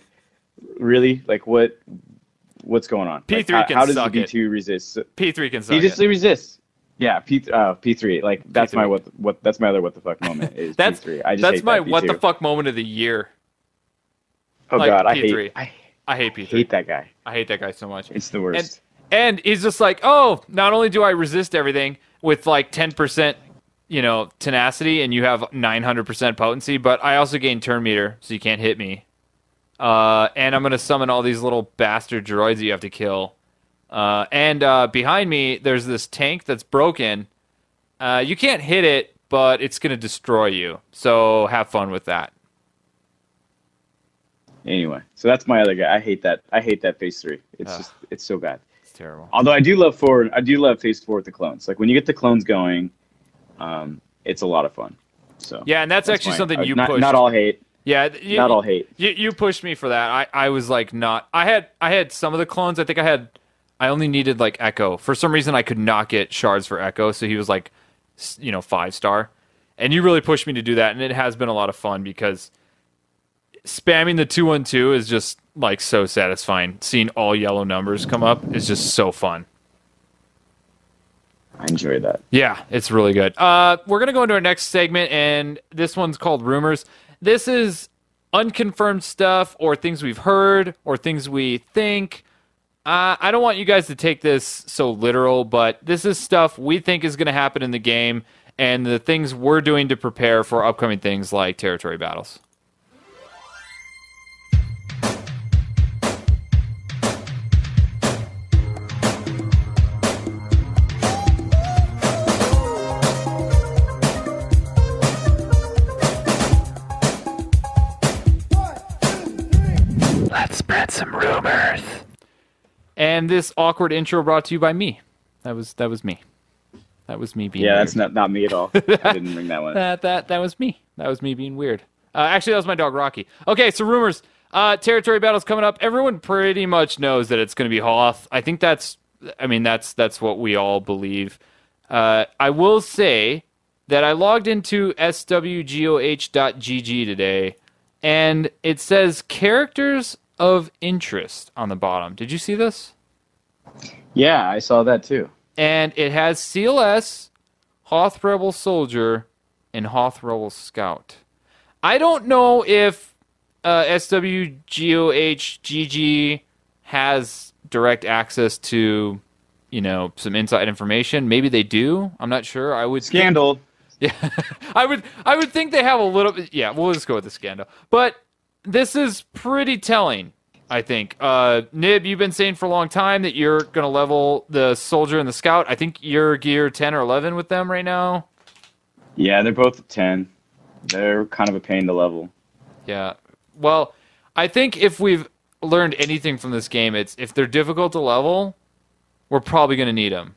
really? Like what's going on? P3 like, can how does suck the B2 resist? P3 can suck he just resists. Yeah, P3. Like that's P3. That's my other what the fuck moment is that's P3. That's my what the fuck moment of the year. Oh like God, P3. I hate P3. Hate that guy. I hate that guy so much. It's the worst. And he's just like, oh, not only do I resist everything with like 10%, tenacity, and you have 900% potency, but I also gain turn meter, so you can't hit me. And I'm going to summon all these little bastard droids that you have to kill. And behind me, there's this tank that's broken. You can't hit it, but it's going to destroy you. So have fun with that. Anyway, so that's my other guy. I hate that phase 3. It's so bad. It's terrible. Although I do love phase 4 with the clones. Like when you get the clones going, it's a lot of fun. So yeah, and that's actually something you pushed. Not all hate. Yeah, not all hate. You pushed me for that. I was like not. I had some of the clones. I think I only needed like Echo. For some reason, I could not get shards for Echo, so he was like, 5-star. And you really pushed me to do that, and it has been a lot of fun because spamming the 212 is just like so satisfying. Seeing all yellow numbers come up is just so fun. I enjoy that. Yeah, it's really good. We're going to go into our next segment, and this one's called Rumors. This is unconfirmed stuff or things we've heard or things we think. I don't want you guys to take this so literal, but this is stuff we think is going to happen in the game and the things we're doing to prepare for upcoming things like territory battles. Let's spread some rumors. And this awkward intro brought to you by me. That was me. That was me being weird. That's not me at all. I didn't bring that one. That was me. That was me being weird. Actually, that was my dog Rocky. Okay, so rumors. Territory battles coming up. Everyone pretty much knows that it's going to be Hoth. I think that's what we all believe. I will say that I logged into SWGOH.gg today, and it says characters of interest on the bottom. Did you see this? Yeah, I saw that too. And it has CLS, Hoth Rebel Soldier, and Hoth Rebel Scout. I don't know if SWGOH.gg has direct access to, some inside information. Maybe they do. I'm not sure. I would Scandal. Yeah, I would think they have a little bit. Yeah, we'll just go with the scandal. But this is pretty telling, I think. Nib, you've been saying for a long time that you're going to level the soldier and the scout. I think you're gear 10 or 11 with them right now. Yeah, they're both at 10. They're kind of a pain to level. Yeah. Well, I think if we've learned anything from this game, it's if they're difficult to level, we're probably going to need them.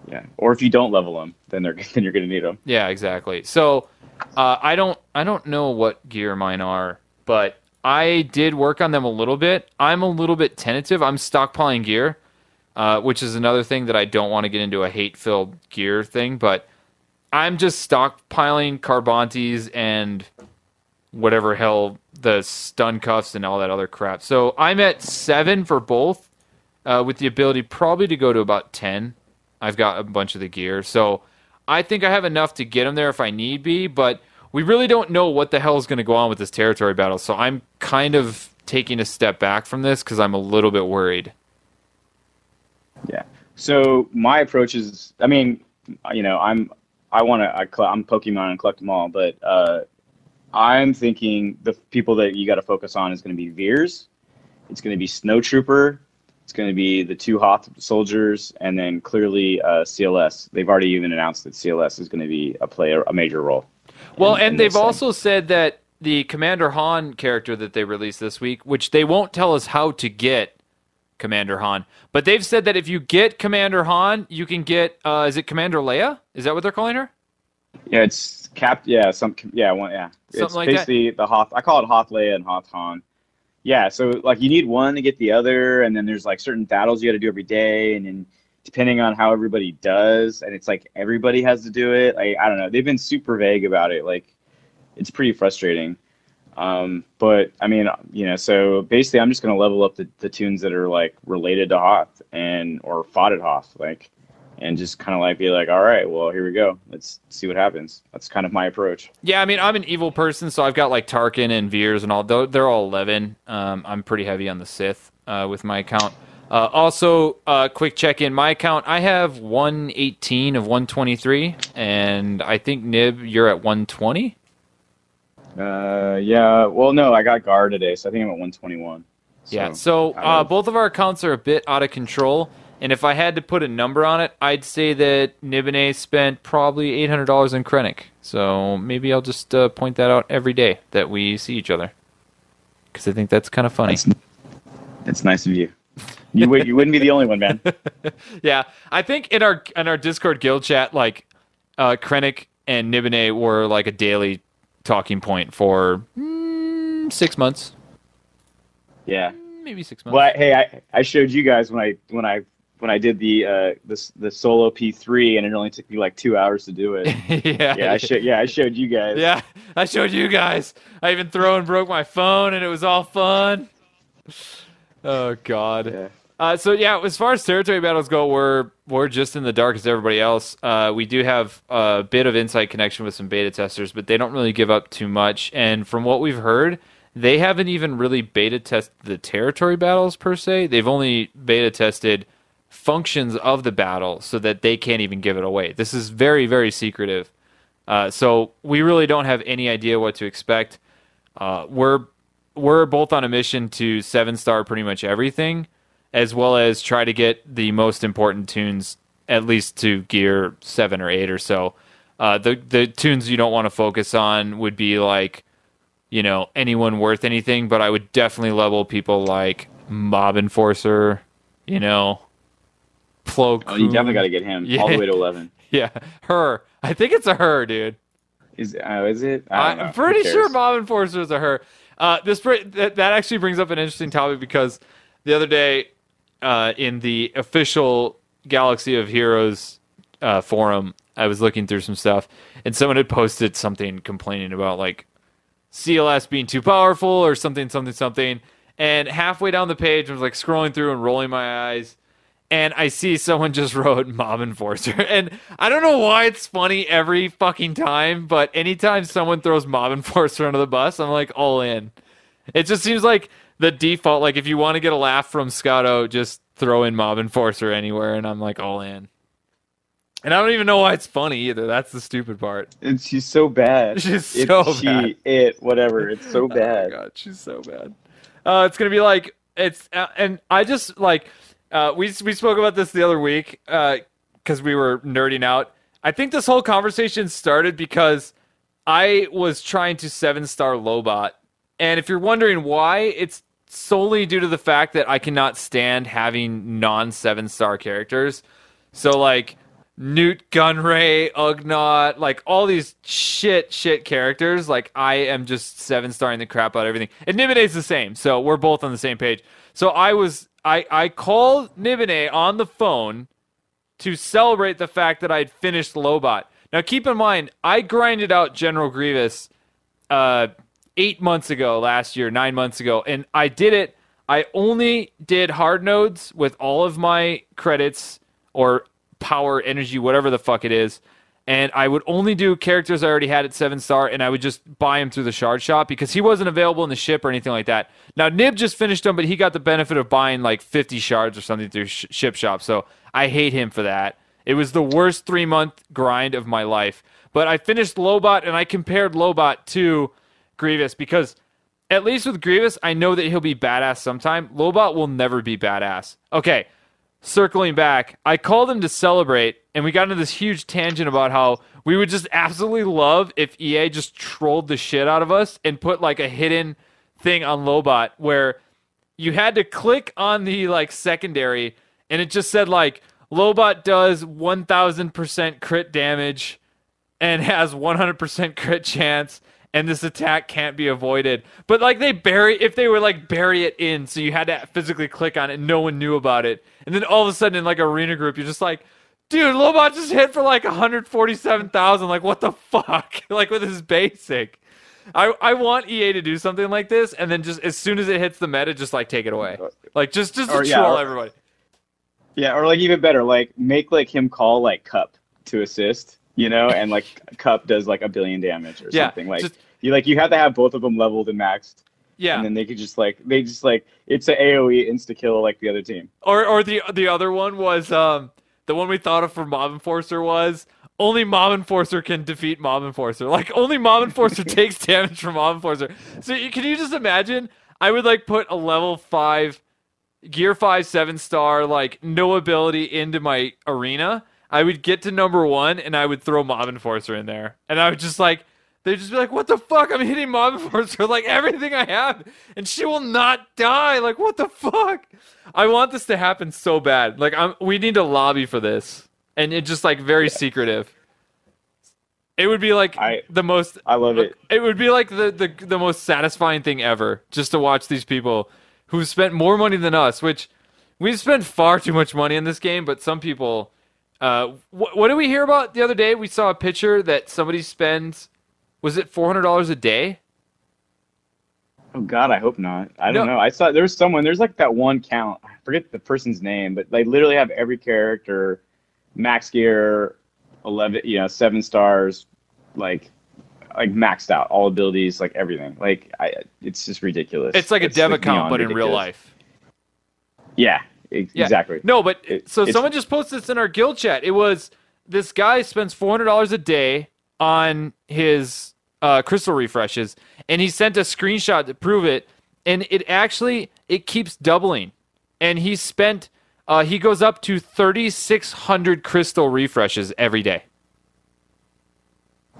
Yeah. Or if you don't level them, then you're going to need them. Yeah, exactly. So I don't know what gear mine are, but I did work on them a little bit. I'm a little bit tentative. I'm stockpiling gear, which is another thing that I don't want to get into a hate-filled gear thing, but I'm just stockpiling Carbantes and whatever hell, the stun cuffs and all that other crap. So I'm at 7 for both, with the ability probably to go to about 10. I've got a bunch of the gear. So I think I have enough to get them there if I need be, but we really don't know what the hell is going to go on with this territory battle. So I'm kind of taking a step back from this because I'm a little bit worried. Yeah. So my approach is, I'm Pokemon and collect them all, but I'm thinking the people that you got to focus on is going to be Veers. It's going to be Snowtrooper. It's going to be the 2 Hoth soldiers, and then clearly CLS. They've already even announced that CLS is going to be a major role. Well, and they've also said that the Commander Han character that they released this week, which they won't tell us how to get Commander Han, but they've said that if you get Commander Han, you can get, is it Commander Leia? Is that what they're calling her? Yeah, it's something it's like basically the Hoth. I call it Hoth Leia and Hoth Han. Yeah, so like you need one to get the other, and then there's like certain battles you got to do every day, and then depending on how everybody does, and it's like everybody has to do it. I don't know. They've been super vague about it. Like it's pretty frustrating. But I mean, so basically I'm just going to level up the tunes that are like related to Hoth or fought at Hoth, like, and just kind of like be like, all right, well, here we go. Let's see what happens. That's kind of my approach. Yeah, I mean, I'm an evil person, so I've got like Tarkin and Veers and all. They're all 11. I'm pretty heavy on the Sith with my account. Also, quick check-in. My account, I have 118 of 123, and I think, Nib, you're at 120? Yeah. Well, no, I got guard today, so I think I'm at 121. Yeah, so both of our accounts are a bit out of control, and if I had to put a number on it, I'd say that Nibinay spent probably $800 on Krennic. So maybe I'll just point that out every day that we see each other, because I think that's kind of funny. That's nice of you. You wouldn't be the only one, man. Yeah, I think in our Discord guild chat, like Krennic and Nibinay were like a daily talking point for 6 months. Yeah, maybe 6 months. Well, hey, I showed you guys when I did the solo P3, and it only took me like 2 hours to do it. I showed you guys. Yeah, I showed you guys. I even broke my phone, and it was all fun. Oh God. Yeah. So yeah, as far as territory battles go, we're just in the dark as everybody else. We do have a bit of inside connection with some beta testers, but they don't really give up too much. And from what we've heard, they haven't even really beta tested the territory battles per se. They've only beta tested functions of the battle so that they can't even give it away. This is very, very secretive. So we really don't have any idea what to expect. We're both on a mission to 7-star pretty much everything, as well as try to get the most important tunes at least to gear 7 or 8 or so. The tunes you don't want to focus on would be like, anyone worth anything, but I would definitely level people like Mob Enforcer, Plo Koon. Oh, you definitely got to get him all the way to 11. Yeah, her. I think it's a her, dude. Is it? I'm pretty sure Mob Enforcer is a her. That actually brings up an interesting topic, because the other day in the official Galaxy of Heroes forum, I was looking through some stuff, and someone had posted something complaining about like CLS being too powerful or something. And halfway down the page, I was like scrolling through and rolling my eyes, and I see someone just wrote Mob Enforcer. And I don't know why it's funny every fucking time, but anytime someone throws Mob Enforcer under the bus, I'm like all in. It just seems like the default, like if you want to get a laugh from Scotto, just throw in Mob Enforcer anywhere, and I'm like all in. And I don't even know why it's funny either. That's the stupid part. She's so bad. She's so bad. Whatever. It's so bad. Oh my God, she's so bad. It's gonna be like and I just like we spoke about this the other week because we were nerding out. I think this whole conversation started because I was trying to 7-star Lobot, and if you're wondering why, it's solely due to the fact that I cannot stand having non-7-star characters. So like Newt Gunray, Ugnaught, like all these shit characters, like I am just 7-starring the crap out of everything. And Nibinay's the same, so we're both on the same page. So I called Nibinay on the phone to celebrate the fact that I'd finished Lobot. Now keep in mind, I grinded out General Grievous 8 months ago last year, 9 months ago, and I did it. I only did hard nodes with all of my credits or power, energy, whatever the fuck it is, and I would only do characters I already had at 7-star, and I would just buy him through the shard shop because he wasn't available in the ship or anything like that. Now Nib just finished him, but he got the benefit of buying like 50 shards or something through ship shop, so I hate him for that. It was the worst 3-month grind of my life. But I finished Lobot, and I compared Lobot to Grievous because at least with Grievous, I know that he'll be badass sometime. Lobot will never be badass. Okay, circling back, I called him to celebrate, and we got into this huge tangent about how we would just absolutely love if EA just trolled the shit out of us and put like a hidden thing on Lobot where you had to click on the like secondary, and it just said like Lobot does 1000% crit damage and has 100% crit chance, and this attack can't be avoided. But like if they were like bury it in, so you had to physically click on it and no one knew about it. And then all of a sudden in like arena group, you're just like, dude, Lobot just hit for like 147,000. Like what the fuck? Like with his basic. I want EA to do something like this, and then just as soon as it hits the meta, just like take it away. Like just to troll everybody. Yeah, or like even better, like make like him call like Cup to assist. And like Cup does like 1 billion damage or something. Like you have to have both of them leveled and maxed. Yeah. And then they could just it's an AoE insta kill like the other team. Or the other one was the one we thought of for Mob Enforcer was only Mob Enforcer can defeat Mob Enforcer. Like, only Mob Enforcer takes damage from Mob Enforcer. So can you just imagine? I would, like, put a level 5, Gear 5, 7-star, like, no ability into my arena. I would get to number 1, and I would throw Mob Enforcer in there. And I would just, like, they'd just be like, what the fuck? I'm hitting Mob Enforcer, like, everything I have, and she will not die. Like, what the fuck? I want this to happen so bad. Like, we need to lobby for this. And it's just, like, very secretive. It would be, like, the most... I love it. It would be, like, the most satisfying thing ever, just to watch these people who've spent more money than us, which we've spent far too much money in this game, but some people... what did we hear about the other day? We saw a picture that somebody spends... Was it $400 a day? Oh God, I hope not. I don't know. I saw there's like that one count. I forget the person's name, but they literally have every character, max gear, 11, 7 stars, like maxed out, all abilities, like everything. Like it's just ridiculous. It's like a dev account, but in real life. Yeah, exactly. No, but someone just posted this in our guild chat. It was this guy spends $400 a day on his crystal refreshes, and he sent a screenshot to prove it, and it keeps doubling, and he goes up to 3,600 crystal refreshes every day.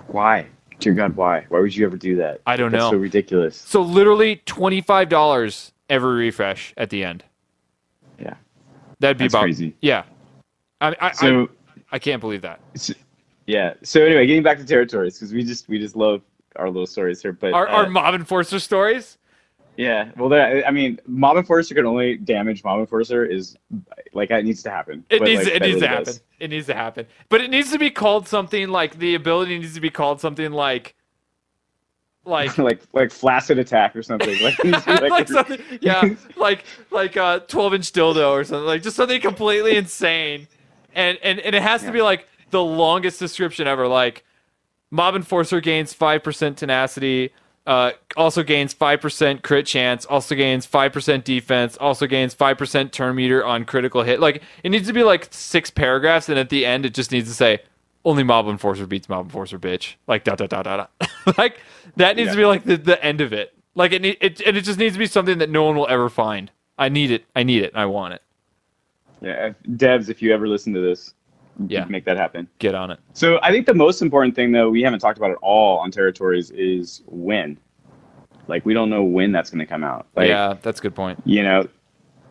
Why? Dear God, why would you ever do that? I don't know. That's so ridiculous. So literally $25 every refresh at the end. Yeah, that'd be about crazy. Yeah, I can't believe that. Yeah. So anyway, getting back to territories, because we just love our little stories here. But our Mob Enforcer stories. Yeah. Well, Mob Enforcer can only damage Mob Enforcer is like that needs to happen. It needs to happen. It needs to happen. But it needs to be called something like the ability needs to be called something like like flaccid attack or something. Like something, yeah, like 12-inch dildo or something. Like just something completely insane. And it has to be like the longest description ever, like Mob Enforcer gains 5% tenacity, also gains 5% crit chance, also gains 5% defense, also gains 5% turn meter on critical hit. Like, it needs to be like 6 paragraphs, and at the end it just needs to say, only Mob Enforcer beats Mob Enforcer, bitch. Like, da. Like, that needs to be like the end of it. Like, it just needs to be something that no one will ever find. I need it, and I want it. Yeah, devs, if you ever listen to this, make that happen. Get on it. So I think the most important thing, though, we haven't talked about at all on territories is when. Like, we don't know when that's going to come out. Like, yeah, that's a good point.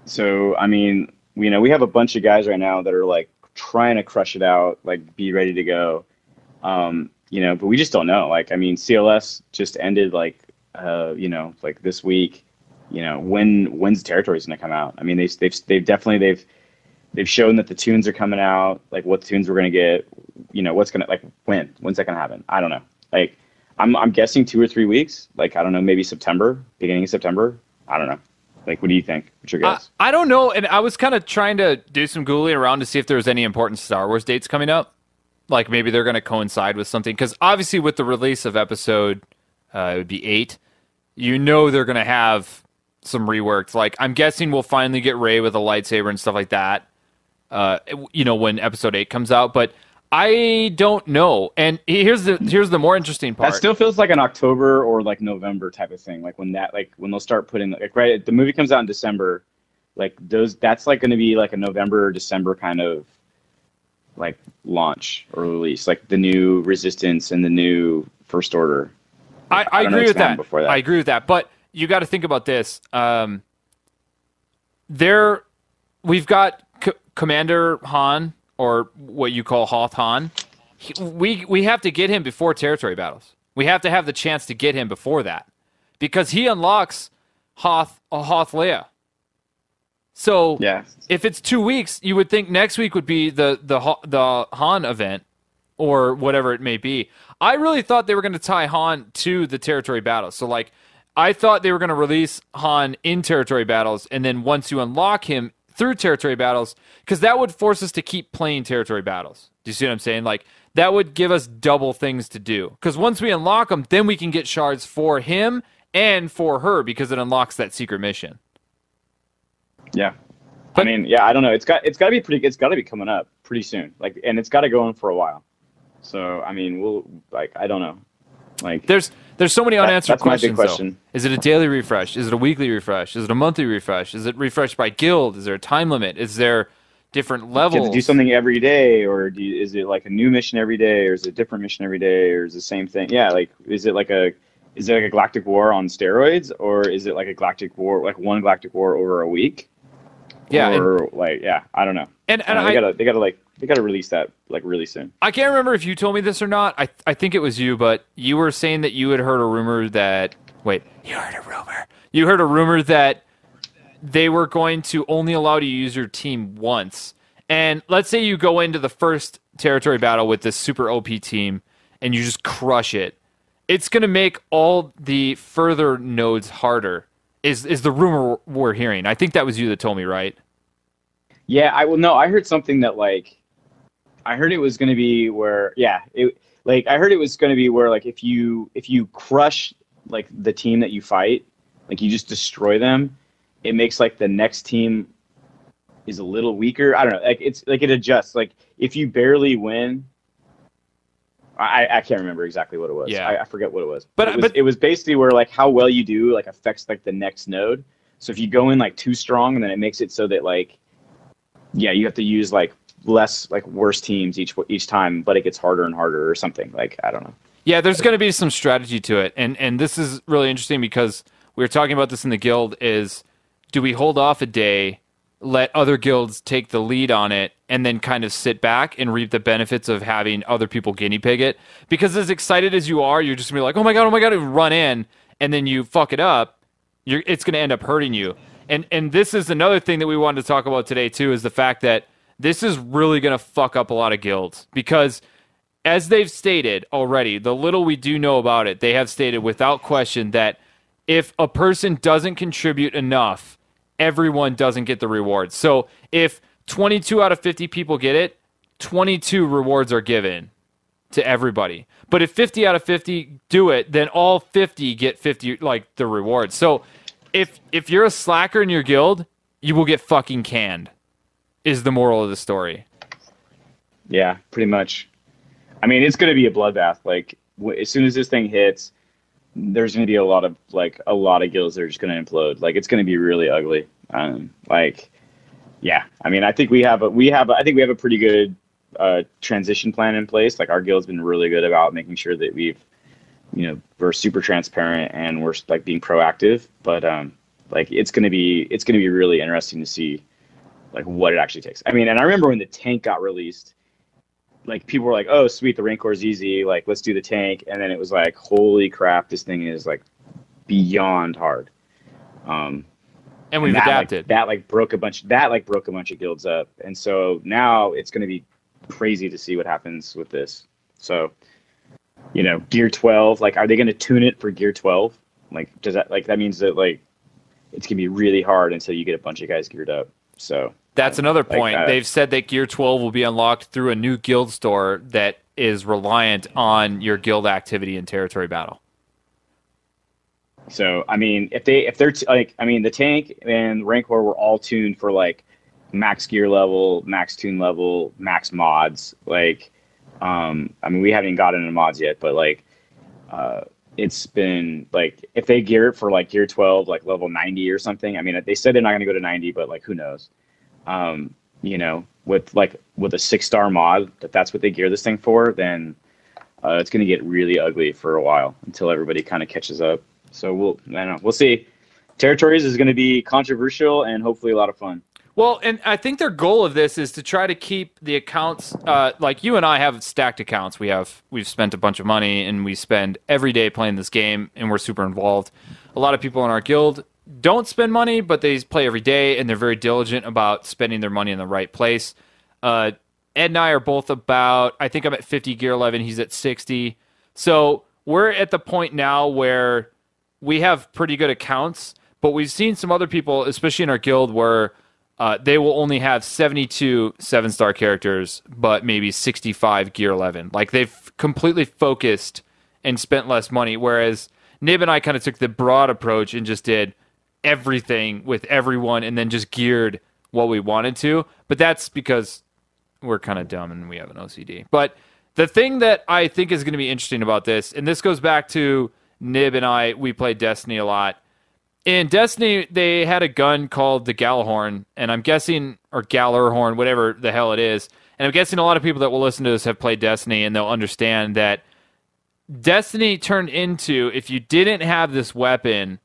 So, I mean, we have a bunch of guys right now that are, like, trying to crush it out, like, be ready to go. But we just don't know. Like, I mean, CLS just ended, like, like this week. When's territories going to come out? I mean, they've shown that the tunes are coming out, like what tunes we're gonna get, what's gonna, like, when's that gonna happen? I don't know. Like, I'm guessing 2 or 3 weeks. Like, I don't know, maybe September, beginning of September. I don't know. Like, what do you think? What's your guess? I don't know, and I was kind of trying to do some Googling around to see if there was any important Star Wars dates coming up. Like, maybe they're gonna coincide with something, because obviously with the release of episode, it would be 8. They're gonna have some reworked. Like, I'm guessing we'll finally get Rey with a lightsaber and stuff like that. When episode 8 comes out, but I don't know. And here's the more interesting part. That still feels like an October or like November type of thing. Like when they'll start putting, like, right, the movie comes out in December, like that's like going to be like a November or December kind of like launch or release, like the new Resistance and the new First Order. I agree with that. I agree with that. But you got to think about this. We've got Commander Han, or what you call Hoth Han. We have to get him before territory battles. We have to have the chance to get him before that, because he unlocks Hoth Leia. So if it's 2 weeks, you would think next week would be the Han event, or whatever it may be. I really thought they were going to tie Han to the territory battles. So, like, I thought they were going to release Han in territory battles, and then once you unlock him through territory battles, because that would force us to keep playing territory battles. Do you see what I'm saying? Like, that would give us double things to do. Because once we unlock them, then we can get shards for him and for her, because it unlocks that secret mission. Yeah. But, I mean, yeah, I don't know. It's got to be coming up pretty soon. Like, and it's got to go on for a while. So I mean, I don't know. Like There's so many unanswered that's my big questions. question. Though. Is it a daily refresh? Is it a weekly refresh? Is it a monthly refresh? Is it refreshed by guild? Is there a time limit? Is there different levels? Do you have to do something every day, or is it like a new mission every day, or is it a different mission every day, or is it the same thing? Yeah, like is it like a galactic war on steroids, or is it like a galactic war, like one galactic war over a week? Yeah, or I don't know. And they gotta release that like really soon. I can't remember if you told me this or not. I think it was you, but you were saying that you had heard a rumor that you heard a rumor that they were going to only allow you to use your team once. And let's say you go into the first territory battle with this super OP team and you just crush it. It's going to make all the further nodes harder. Is the rumor we're hearing. I think that was you that told me, right? Yeah, I heard something that I heard it was going to be where I heard it was going to be where like if you crush like the team that you fight, like you just destroy them, it makes like the next team is a little weaker. I don't know. Like it's like it adjusts. Like if you barely win, I can't remember exactly what it was. Yeah. I forget what it was. But it was basically where like how well you do like affects like the next node. So if you go in like too strong, and then it makes it so that like you have to use like less like worse teams each time, but it gets harder and harder or something. Like I don't know. Yeah, there's going to be some strategy to it, and this is really interesting because we were talking about this in the guild. Is do we hold off a day, let other guilds take the lead on it, and then kind of sit back and reap the benefits of having other people guinea pig it? Because as excited as you are, you're just going to be like, oh my god, and run in, and then you fuck it up, it's going to end up hurting you. And this is another thing that we wanted to talk about today, too, is the fact that this is really going to fuck up a lot of guilds. Because as they've stated already, the little we do know about it, they have stated without question that if a person doesn't contribute enough, everyone doesn't get the rewards. So if 22 out of 50 people get it, 22 rewards are given to everybody. But if 50 out of 50 do it, then all 50 get 50 like the rewards. So if you're a slacker in your guild, you will get fucking canned, is the moral of the story. Yeah, pretty much. I mean, it's going to be a bloodbath. Like as soon as this thing hits, there's going to be a lot of guilds that are just going to implode. Like it's going to be really ugly. I mean, I think we have a pretty good transition plan in place. Like our guild's been really good about making sure that we're super transparent and we're like being proactive. But like it's going to be really interesting to see like what it actually takes. I mean, and I remember when the tank got released, like people were like, "Oh, sweet, the Rancor is easy. Like, let's do the tank." And then it was like, "Holy crap, this thing is like beyond hard." And we've adapted. That broke a bunch of guilds up, and so now it's going to be crazy to see what happens with this. So, Gear 12. Like, are they going to tune it for Gear 12? Like, does that means that like it's going to be really hard until you get a bunch of guys geared up. So. That's another point. They've said that Gear 12 will be unlocked through a new guild store that is reliant on your guild activity in territory battle. So, I mean, if they're the tank and Rancor were all tuned for like max gear level, max tune level, max mods. Like, I mean, we haven't gotten into mods yet, but like, it's been like if they gear it for like Gear 12, like level 90 or something. I mean, they said they're not going to go to 90, but like, who knows? With a 6-star mod, if that's what they gear this thing for, then it's going to get really ugly for a while until everybody kind of catches up. So we'll see. Territories is going to be controversial and hopefully a lot of fun. Well, and I think their goal of this is to try to keep the accounts, like you and I have stacked accounts. We've spent a bunch of money and we spend every day playing this game and we're super involved. A lot of people in our guild don't spend money, but they play every day, and they're very diligent about spending their money in the right place. Ed and I are both I think I'm at 50 gear 11, he's at 60. So we're at the point now where we have pretty good accounts, but we've seen some other people, especially in our guild, where they will only have 72 7-star characters, but maybe 65 gear 11. Like they've completely focused and spent less money, whereas Nib and I kind of took the broad approach and just did everything with everyone and then just geared what we wanted to. But that's because we're kind of dumb and we have an OCD. But The thing that I think is going to be interesting about this, and this goes back to Nib and I, we played Destiny a lot. In Destiny, they had a gun called the Galahorn, and I'm guessing, or Galarhorn, whatever the hell it is, and I'm guessing a lot of people that will listen to this have played Destiny, and they'll understand that Destiny turned into, if you didn't have this weapon,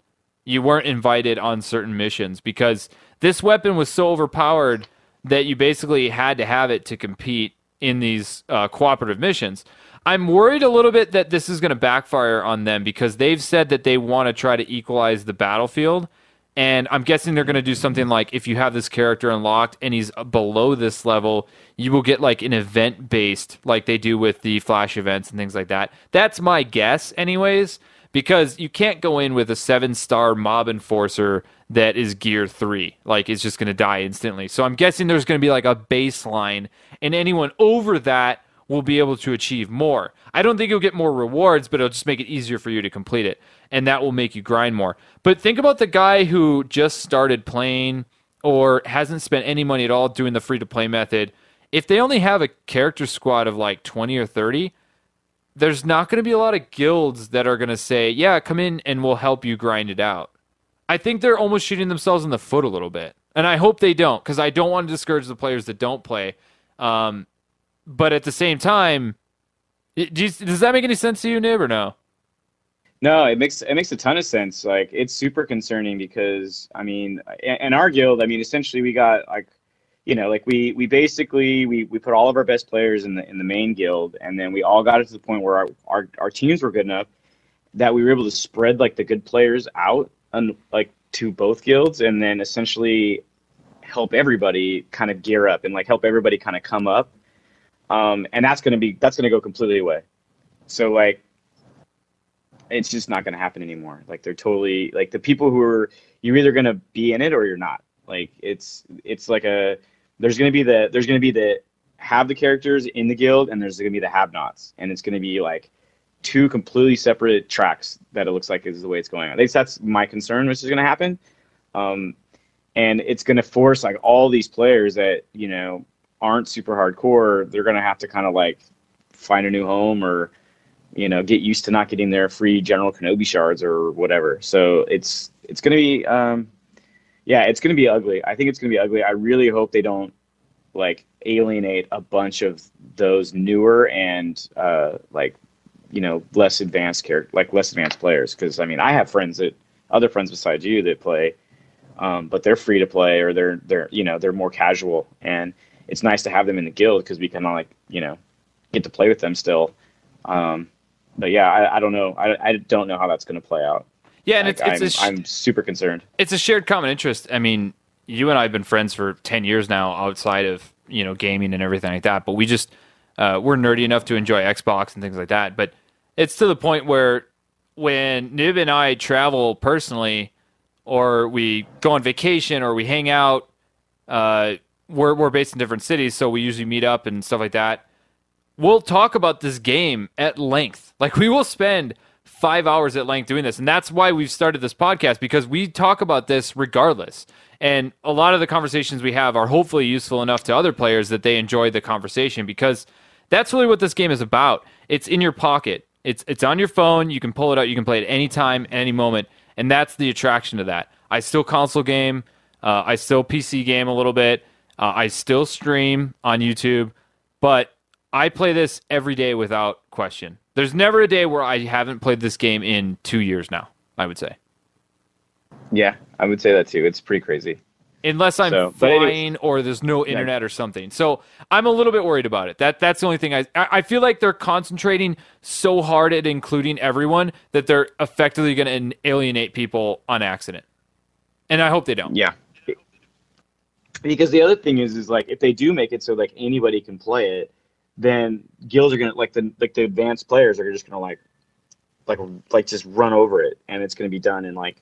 you weren't invited on certain missions, because this weapon was so overpowered that you basically had to have it to compete in these cooperative missions. I'm worried a little bit that this is going to backfire on them because they've said that they want to try to equalize the battlefield. And I'm guessing they're going to do something like if you have this character unlocked and he's below this level, you will get like an event based like they do with the flash events and things like that. That's my guess anyways, because you can't go in with a 7-star mob enforcer that is gear 3. Like it's just going to die instantly. So I'm guessing there's going to be like a baseline and anyone over that will be able to achieve more. I don't think you'll get more rewards, but it'll just make it easier for you to complete it, and that will make you grind more. But think about the guy who just started playing or hasn't spent any money at all doing the free-to-play method. If they only have a character squad of like 20 or 30, there's not going to be a lot of guilds that are going to say, yeah, come in and we'll help you grind it out. I think they're almost shooting themselves in the foot a little bit, and I hope they don't, because I don't want to discourage the players that don't play. But at the same time, does that make any sense to you, Nib, or no? No, it makes a ton of sense. Like, it's super concerning because, I mean, in our guild, I mean, essentially we got like, you know, like we basically we put all of our best players in the main guild, and then we all got it to the point where our teams were good enough that we were able to spread like the good players out and like to both guilds, and then essentially help everybody kind of gear up and like help everybody kind of come up. And that's gonna go completely away. So like, it's just not gonna happen anymore. Like they're totally like the people who are, you're either gonna be in it or you're not. Like it's like there's gonna be the have the characters in the guild, and there's gonna be the have-nots, and it's gonna be like two completely separate tracks that it looks like is the way it's going. At least that's my concern, which is gonna happen. And it's gonna force like all these players that, you know, aren't super hardcore, they're going to have to kind of like find a new home or, you know, get used to not getting their free General Kenobi shards or whatever. So it's going to be, it's going to be ugly. I think it's going to be ugly. I really hope they don't like alienate a bunch of those newer and like, you know, less advanced players. Cause I mean, I have other friends besides you that play, but they're free to play or they're, you know, they're more casual, and it's nice to have them in the guild because we can like, you know, get to play with them still. But yeah, I don't know. I don't know how that's going to play out. Yeah, and like, I'm super concerned. It's a shared common interest. I mean, you and I have been friends for 10 years now outside of, you know, gaming and everything like that. But we just, we're nerdy enough to enjoy Xbox and things like that. But it's to the point where when Nib and I travel personally, or we go on vacation, or we hang out, we're based in different cities, so we usually meet up and stuff like that. We'll talk about this game at length. Like, we will spend 5 hours at length doing this, and that's why we've started this podcast, because we talk about this regardless. And a lot of the conversations we have are hopefully useful enough to other players that they enjoy the conversation, because that's really what this game is about. It's in your pocket. It's on your phone. You can pull it out. You can play it any time, any moment, and that's the attraction to that. I still console game. I still PC game a little bit. I still stream on YouTube, but I play this every day without question. There's never a day where I haven't played this game in 2 years now, I would say. Yeah, I would say that too. It's pretty crazy. Unless I'm flying or there's no internet or something. So I'm a little bit worried about it. That's the only thing. I feel like they're concentrating so hard at including everyone that they're effectively going to alienate people on accident. And I hope they don't. Yeah. Because the other thing is like, if they do make it so like anybody can play it, then guilds are gonna like the advanced players are just gonna like just run over it, and it's gonna be done in like,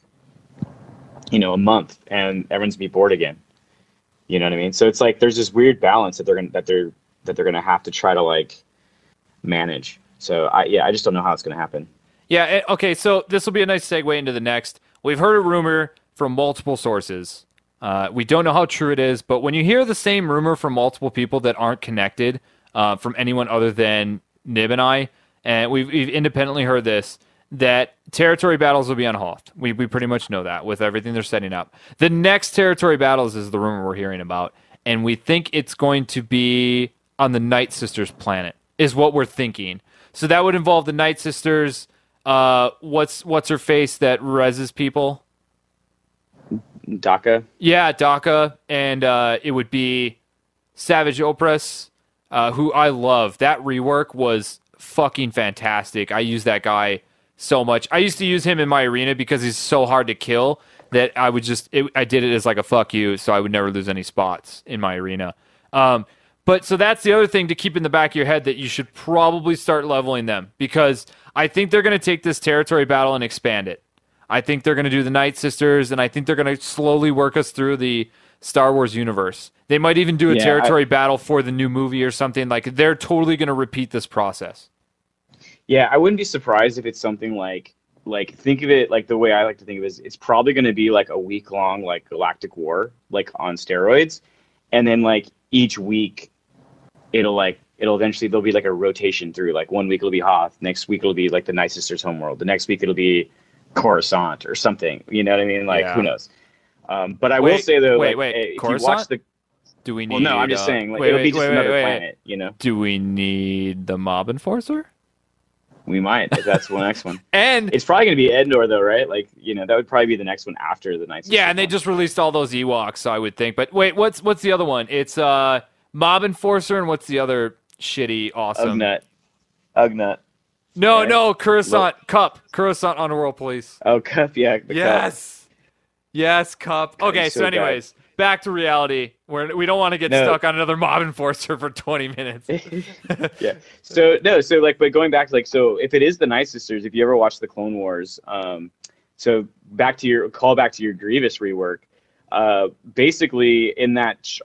you know, a month, and everyone's gonna be bored again. You know what I mean? So it's like there's this weird balance that they're gonna have to try to like manage. So I just don't know how it's gonna happen. Yeah. Okay. So this will be a nice segue into the next. We've heard a rumor from multiple sources. We don't know how true it is, but when you hear the same rumor from multiple people that aren't connected from anyone other than Nibinay, and we've independently heard this, that territory battles will be on Hoth. We pretty much know that with everything they're setting up. The next territory battles is the rumor we're hearing about, and we think it's going to be on the Night Sisters planet, is what we're thinking. So that would involve the Night Sisters. What's her face that reses people? DACA. Yeah, DACA, and it would be Savage Opress, who I love. That rework was fucking fantastic. I use that guy so much. I used to use him in my arena because he's so hard to kill that I would I did it as like a fuck you, so I would never lose any spots in my arena. But so that's the other thing to keep in the back of your head, that you should probably start leveling them, because I think they're going to take this territory battle and expand it. I think they're going to do the Night Sisters, and I think they're going to slowly work us through the Star Wars universe. They might even do a territory battle for the new movie or something. Like, they're totally going to repeat this process. Yeah, I wouldn't be surprised if it's something like think of it like the way I like to think of it is it's probably going to be like a week-long like galactic war, like on steroids, and then like each week it'll eventually there'll be like a rotation through, like 1 week it'll be Hoth, next week it'll be like the Night Sisters homeworld, the next week it'll be Coruscant or something, you know what I mean? Like, who knows? But I will say though, if Coruscant? you watch the, do we need? Well, no, I'm just saying, like, it'll be just another planet, you know. Do we need the Mob Enforcer? We might, if that's the next one. And it's probably going to be Endor though, right? Like, you know, that would probably be the next one after the Night Sisters. Yeah, and they just released all those Ewoks, so I would think. But wait, what's the other one? It's Mob Enforcer, and what's the other shitty awesome? Ugnut. No, right? No, Coruscant. Cup. Coruscant Underworld Police. Oh, Cup, yeah. Yes. Cup. Yes, Cup. Okay, so anyways, back to reality. We don't want to get stuck on another Mob Enforcer for 20 minutes. Yeah. But going back to like, so if it is the Night Sisters, if you ever watch the Clone Wars, so back to your Grievous rework, basically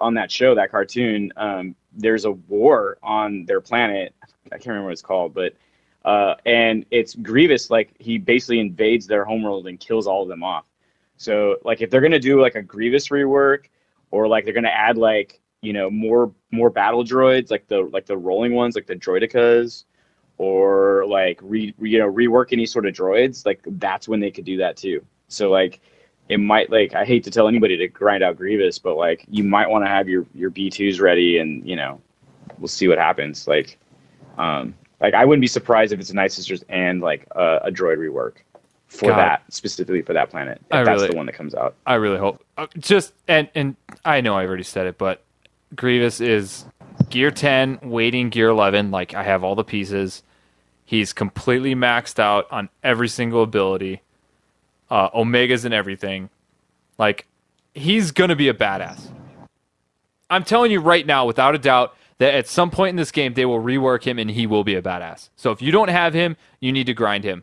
on that show, that cartoon, there's a war on their planet. I can't remember what it's called, but and it's Grievous, like he basically invades their homeworld and kills all of them off. So like if they're gonna do like a Grievous rework, or like they're gonna add like, you know, more battle droids, like the rolling ones, like the droidicas, or like rework any sort of droids, like that's when they could do that too. So like it might, like, I hate to tell anybody to grind out Grievous, but like you might want to have your B2s ready, and you know, we'll see what happens. Like I wouldn't be surprised if it's a Night Sisters and like a droid rework for that, specifically for that planet. If that's the one that comes out. I really hope. And I know I already said it, but Grievous is Gear 10, waiting Gear 11. Like, I have all the pieces. He's completely maxed out on every single ability. Omegas and everything. Like, he's going to be a badass. I'm telling you right now, without a doubt, that at some point in this game, they will rework him and he will be a badass. So if you don't have him, you need to grind him.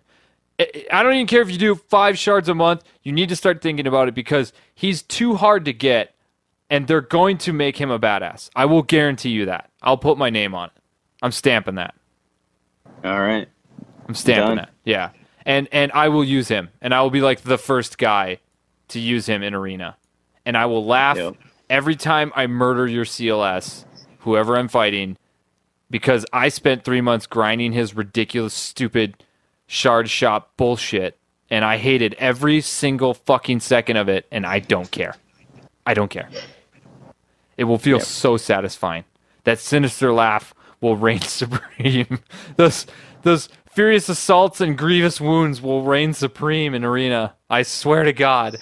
I don't even care if you do 5 shards a month. You need to start thinking about it, because he's too hard to get, and they're going to make him a badass. I will guarantee you that. I'll put my name on it. I'm stamping that. All right. I'm stamping that. Yeah. And I will use him, and I will be like the first guy to use him in Arena. And I will laugh every time I murder your CLS, whoever I'm fighting, because I spent 3 months grinding his ridiculous, stupid shard shop bullshit, and I hated every single fucking second of it, and I don't care. I don't care. It will feel so satisfying. That sinister laugh will reign supreme. Those furious assaults and grievous wounds will reign supreme in Arena. I swear to God.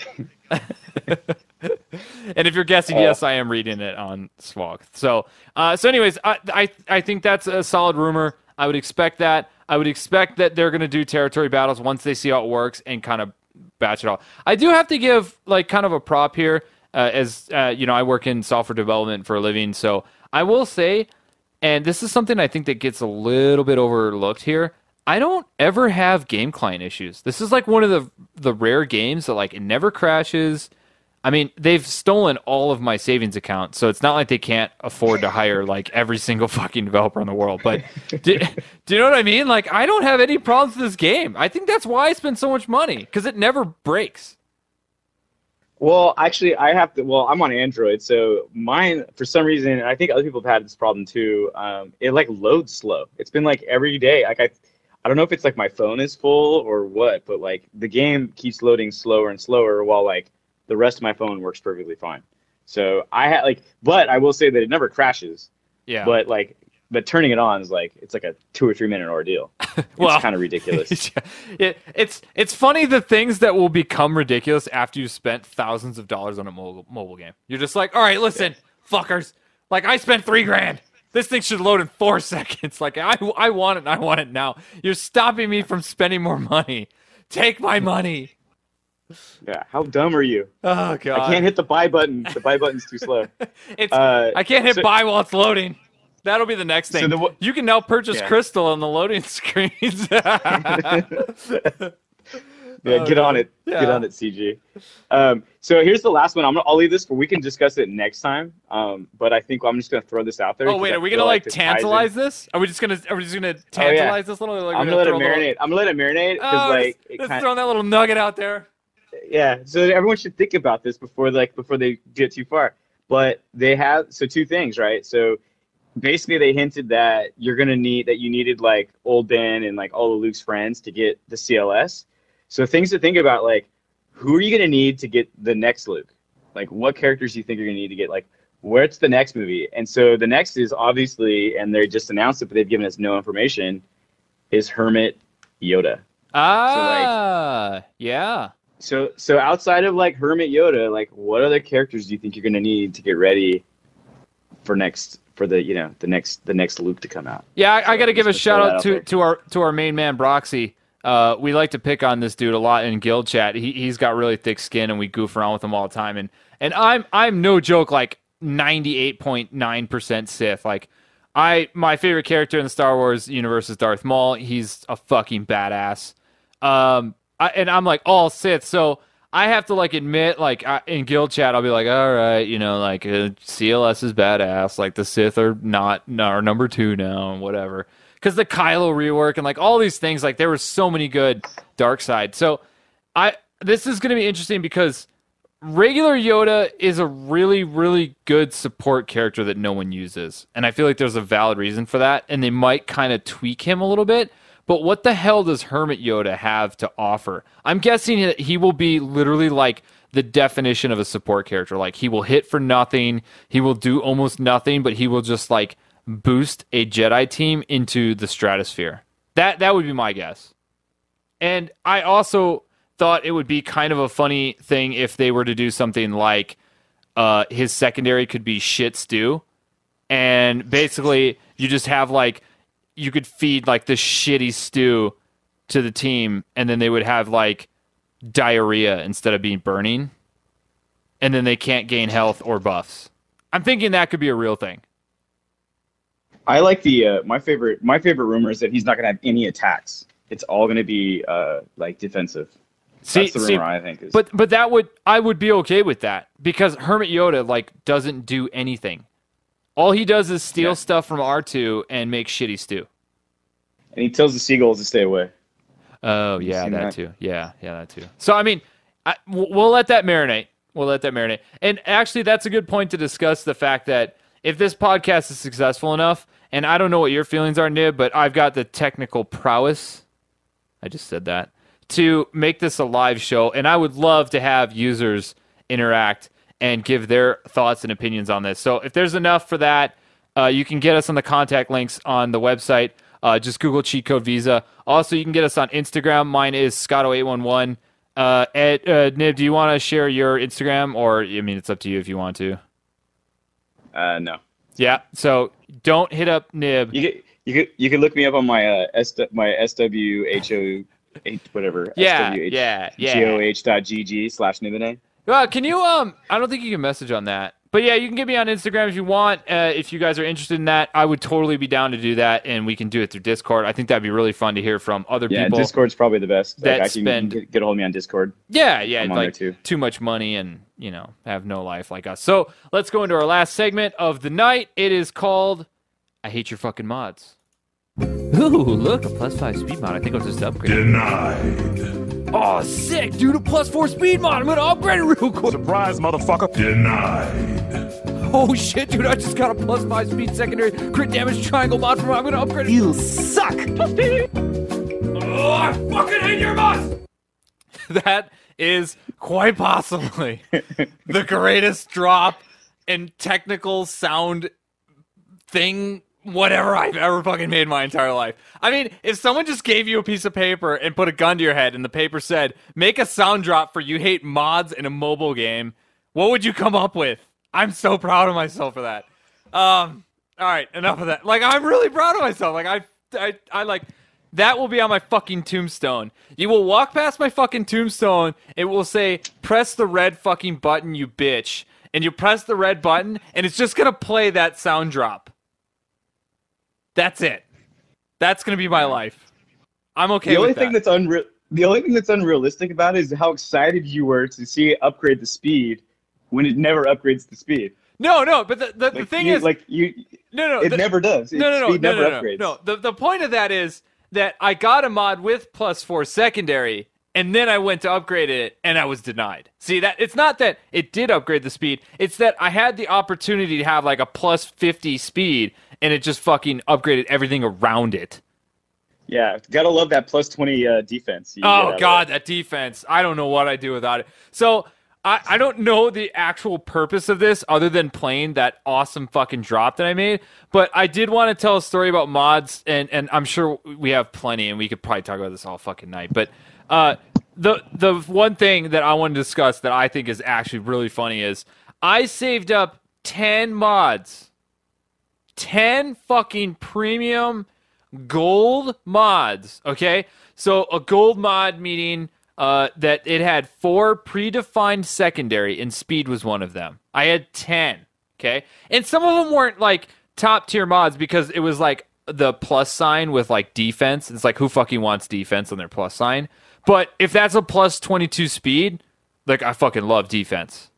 And if you're guessing, yes, I am reading it on SWGOH. So anyways, I think that's a solid rumor. I would expect that. I would expect that they're going to do territory battles once they see how it works and kind of batch it all. I do have to give like kind of a prop here, as you know, I work in software development for a living. So I will say, and this is something I think that gets a little bit overlooked here, I don't ever have game client issues. This is like one of the rare games that like it never crashes. I mean, they've stolen all of my savings account, so it's not like they can't afford to hire like every single fucking developer in the world. But do you know what I mean? Like, I don't have any problems with this game. I think that's why I spend so much money, because it never breaks. Well, actually, I have to. Well, I'm on Android, so mine for some reason, and I think other people have had this problem too. It like loads slow. It's been like every day. Like I don't know if it's like my phone is full or what, but like the game keeps loading slower and slower while like the rest of my phone works perfectly fine. So I had like, but I will say that it never crashes. Yeah. But turning it on is like it's like a 2 or 3 minute ordeal. Well, it's kind of ridiculous. It's funny the things that will become ridiculous after you've spent thousands of dollars on a mobile game. You're just like, all right, listen, fuckers. Like I spent $3,000. This thing should load in 4 seconds. Like I want it and I want it now. You're stopping me from spending more money. Take my money. Yeah, how dumb are you? Oh god. I can't hit the buy button. The buy button's too slow. I can't hit buy while it's loading. That'll be the next thing. So you can now purchase Crystal on the loading screens. Get on it. Yeah. Get on it, CG. So here's the last one. I'll leave this for we can discuss it next time. But I think I'm just gonna throw this out there. Oh wait, are we gonna like tantalize this? Are we just gonna tantalize this little? Like, I'm gonna let it marinate. I'm gonna let it marinate because like let's throw that little nugget out there. Yeah. So everyone should think about this before they get too far. But they have 2 things, right? So basically they hinted that you needed like old Ben and like all of Luke's friends to get the CLS. So things to think about, like who are you going to need to get the next Luke? Like what characters do you think you're going to need to get? Like where's the next movie? And so the next is obviously, and they just announced it, but they've given us no information, is Hermit Yoda. Yeah. So outside of like Hermit Yoda, like what other characters do you think you're going to need to get ready for the next Luke to come out? Yeah, I got to give a shout out to our main man Broxy. We like to pick on this dude a lot in guild chat. He's got really thick skin, and we goof around with him all the time. And I'm no joke, like 98.9% Sith. Like my favorite character in the Star Wars universe is Darth Maul. He's a fucking badass. And I'm like all Sith, so I have to like admit, like in guild chat, I'll be like, all right, like CLS is badass. Like the Sith are number 2 now and whatever. Because the Kylo rework and like all these things, like there were so many good dark side. So this is going to be interesting because regular Yoda is a really, really good support character that no one uses. And I feel like there's a valid reason for that. And they might kind of tweak him a little bit. But what the hell does Hermit Yoda have to offer? I'm guessing that he will be literally like the definition of a support character. Like he will hit for nothing. He will do almost nothing, but he will just like boost a Jedi team into the stratosphere. That would be my guess. And I also thought it would be kind of a funny thing if they were to do something like his secondary could be shit stew. And basically you just have like, you could feed like the shitty stew to the team and then they would have like diarrhea instead of being burning. And then they can't gain health or buffs. I'm thinking that could be a real thing. I like the my favorite rumor is that he's not going to have any attacks. It's all going to be like defensive. That's the rumor I think is. But I would be okay with that because Hermit Yoda like doesn't do anything. All he does is steal stuff from R2 and make shitty stew. And he tells the seagulls to stay away. Oh yeah, that too. Yeah, that too. So I mean, we'll let that marinate. And actually, that's a good point to discuss the fact that if this podcast is successful enough, and I don't know what your feelings are, Nib, but I've got the technical prowess, I just said that, to make this a live show, and I would love to have users interact and give their thoughts and opinions on this. So if there's enough for that, you can get us on the contact links on the website. Just Google cheat code Visa. Also, you can get us on Instagram. Mine is Scotto811. Nib, do you want to share your Instagram? Or, I mean, it's up to you if you want to. No. Yeah, so don't hit up Nib. You can look me up on my SWHO whatever. Yeah. SWGOH.gg/Nibinay. Well, can you I don't think you can message on that. But yeah, you can get me on Instagram if you want. If you guys are interested in that, I would totally be down to do that, and we can do it through Discord. I think that'd be really fun to hear from other people. Yeah, Discord's probably the best. That I can get a hold of me on Discord. Yeah, I'm on like there too. Too much money and, have no life like us. So let's go into our last segment of the night. It is called I Hate Your Fucking Mods. Ooh, look, a +5 speed mod. I think I'll just upgrade. Denied. Oh, sick, dude. A +4 speed mod. I'm gonna upgrade it real quick. Surprise, motherfucker. Denied. Oh, shit, dude. I just got a +5 speed secondary crit damage triangle mod from I'm gonna upgrade it. You suck! Oh, I fucking hate your mods! That is quite possibly the greatest drop in technical sound thing, whatever I've ever fucking made in my entire life. I mean, if someone just gave you a piece of paper and put a gun to your head and the paper said, make a sound drop for you hate mods in a mobile game, what would you come up with? I'm so proud of myself for that. All right, enough of that. Like, I'm really proud of myself. Like, I like, that will be on my fucking tombstone. You will walk past my fucking tombstone, it will say, press the red fucking button, you bitch. And you press the red button, and it's just gonna play that sound drop. That's it. That's gonna be my life. I'm okay with that. The only thing that's unrealistic about it is how excited you were to see it upgrade the speed when it never upgrades the speed. No, but the thing is, it never does. Speed never upgrades. No, the point of that is that I got a mod with +4 secondary, and then I went to upgrade it, and I was denied. See, that it's not that it did upgrade the speed, it's that I had the opportunity to have like a +50 speed, and it just fucking upgraded everything around it. Yeah, gotta love that +20 defense. Oh, God, that defense. I don't know what I'd do without it. So, I don't know the actual purpose of this other than playing that awesome fucking drop that I made, but I did want to tell a story about mods, and I'm sure we have plenty, and we could probably talk about this all fucking night, but the one thing that I want to discuss that I think is actually really funny is I saved up 10 mods. 10 fucking premium gold mods, okay? So a gold mod meaning that it had 4 predefined secondary, and speed was one of them. I had 10, okay? And some of them weren't, like, top-tier mods because it was, like, the plus sign with, like, defense. It's like, who fucking wants defense on their plus sign? But if that's a +22 speed, like, I fucking love defense.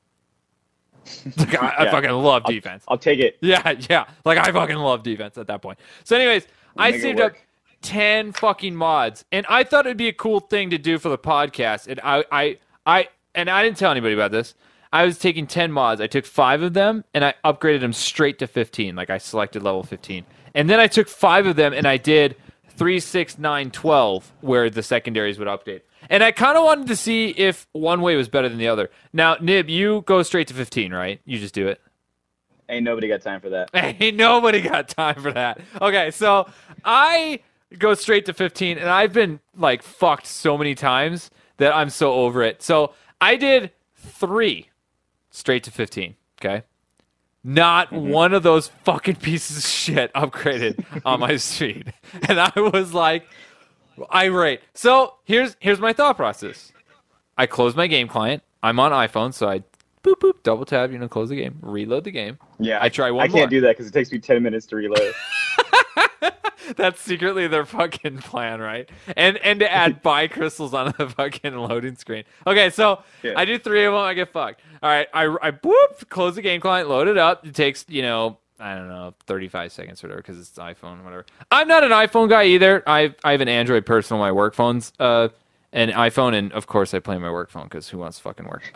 Like, I fucking love defense. I'll take it. Yeah. Like, I fucking love defense at that point. So anyways, I saved up 10 fucking mods, and I thought it'd be a cool thing to do for the podcast. And I didn't tell anybody about this. I was taking 10 mods. I took 5 of them, and I upgraded them straight to 15. Like, I selected level 15. And then I took 5 of them, and I did 3, 6, 9, 12, where the secondaries would update. And I kind of wanted to see if one way was better than the other. Now, Nib, you go straight to 15, right? You just do it. Ain't nobody got time for that. Ain't nobody got time for that. Okay, so I go straight to 15, and I've been, like, fucked so many times that I'm so over it. So I did 3 straight to 15, okay? Not one of those fucking pieces of shit upgraded on my speed. And I was like, irate. So here's my thought process. I close my game client. I'm on iPhone, so I boop, double tab, close the game, reload the game. Yeah. I try one I can't do that because it takes me 10 minutes to reload. That's secretly their fucking plan, right? And to add buy crystals on the fucking loading screen. Okay, so yeah. I do 3 of them, I get fucked. All right, I close the game client, load it up. It takes, I don't know, 35 seconds or whatever because it's iPhone, whatever. I'm not an iPhone guy either. I have an Android personal, my work phone's an iPhone, and of course I play my work phone because who wants to fucking work?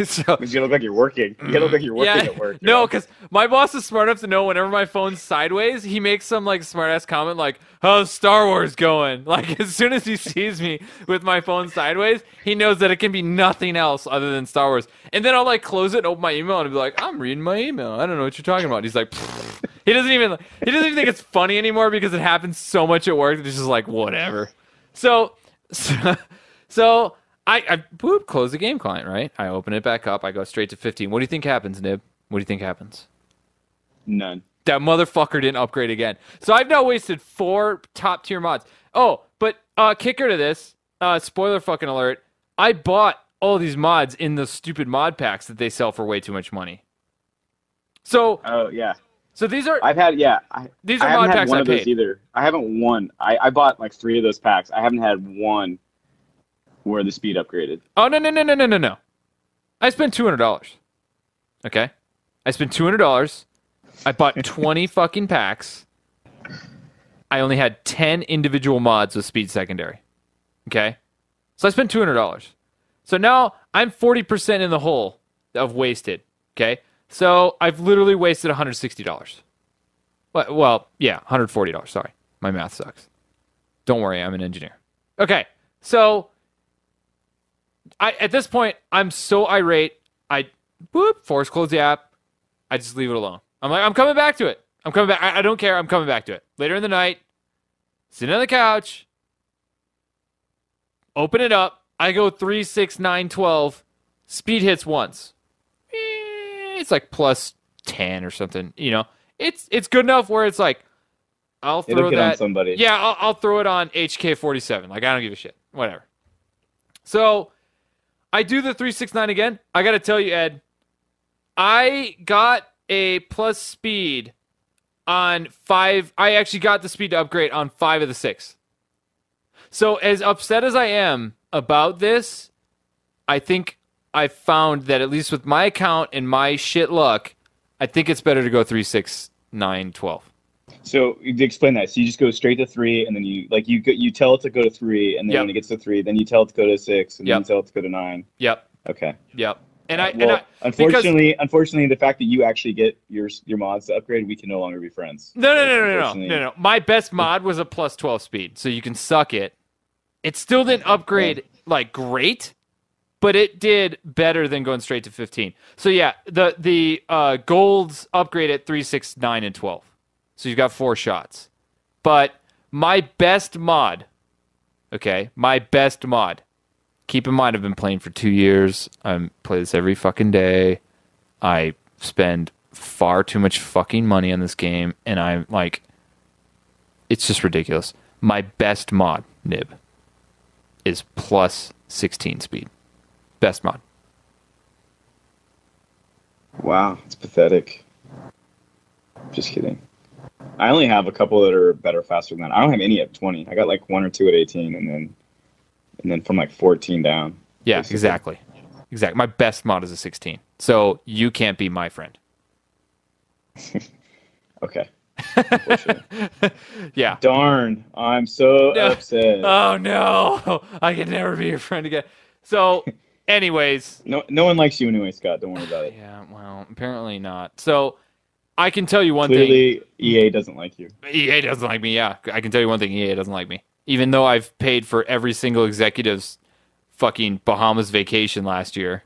So you look like you're working. You look like you're working at work. No, because my boss is smart enough to know whenever my phone's sideways, he makes some like smart ass comment like, "How's Star Wars going?" Like as soon as he sees me with my phone sideways, he knows that it can be nothing else other than Star Wars. And then I'll like close it and open my email and I'll be like, "I'm reading my email. I don't know what you're talking about." And he's like, pfft. He doesn't even think it's funny anymore because it happens so much at work that it's just like whatever. So. I close the game client, right? I open it back up. I go straight to 15. What do you think happens, Nib? What do you think happens? None. That motherfucker didn't upgrade again. So I've now wasted 4 top tier mods. Oh, but kicker to this, spoiler fucking alert, I bought all these mods in the stupid mod packs that they sell for way too much money. So. Oh, yeah. So these are. I've had, yeah. These are mod packs I paid. I haven't had one of those either. I haven't won. I bought like 3 of those packs. I haven't had one where the speed upgraded. Oh, no. I spent $200. Okay? I spent $200. I bought 20 fucking packs. I only had 10 individual mods with speed secondary. Okay? So I spent $200. So now I'm 40% in the hole of wasted. Okay. So I've literally wasted $160. Well, yeah, $140. Sorry. My math sucks. Don't worry. I'm an engineer. Okay. So at this point, I'm so irate. I force close the app. I just leave it alone. I'm like, I'm coming back to it. I'm coming back. I don't care. I'm coming back to it. Later in the night, sitting on the couch, open it up. I go 3, 6, 9, 12. Speed hits once. It's like plus 10 or something. You know, it's good enough where it's like, I'll throw that on somebody. Yeah, I'll throw it on HK47. Like, I don't give a shit. Whatever. So I do the 369 again. I got to tell you, Ed, I got a plus speed on 5. I actually got the speed to upgrade on 5 of the 6. So as upset as I am about this, I think I found that at least with my account and my shit luck, I think it's better to go 3, 6, 9, 12. So explain that. So you just go straight to 3, and then you tell it to go to 3, and then when it gets to 3, then you tell it to go to 6, and then you tell it to go to 9. Yep. Okay. Yep. Unfortunately, the fact that you actually get your mods to upgrade, we can no longer be friends. No. My best mod was a plus 12 speed, so you can suck it. It still didn't upgrade like great, but it did better than going straight to 15. So yeah, the golds upgrade at 3, 6, 9, and 12. So you've got 4 shots. But my best mod, keep in mind I've been playing for 2 years. I play this every fucking day. I spend far too much fucking money on this game, and I'm like, it's just ridiculous. My best mod, Nib, is plus 16 speed. Best mod. Wow, it's pathetic. Just kidding. I only have a couple that are better, faster than that. I don't have any at 20. I got like 1 or 2 at 18, and then from like 14 down. Yeah, basically. Exactly. My best mod is a 16. So you can't be my friend. Okay. Yeah. Darn. I'm so upset. Oh, no. I can never be your friend again. So, anyways. No one likes you anyway, Scott. Don't worry about it. Yeah, well, apparently not. So, I can tell you one Clearly, thing. EA doesn't like you. EA doesn't like me, yeah. I can tell you one thing. EA doesn't like me. Even though I've paid for every single executive's fucking Bahamas vacation last year.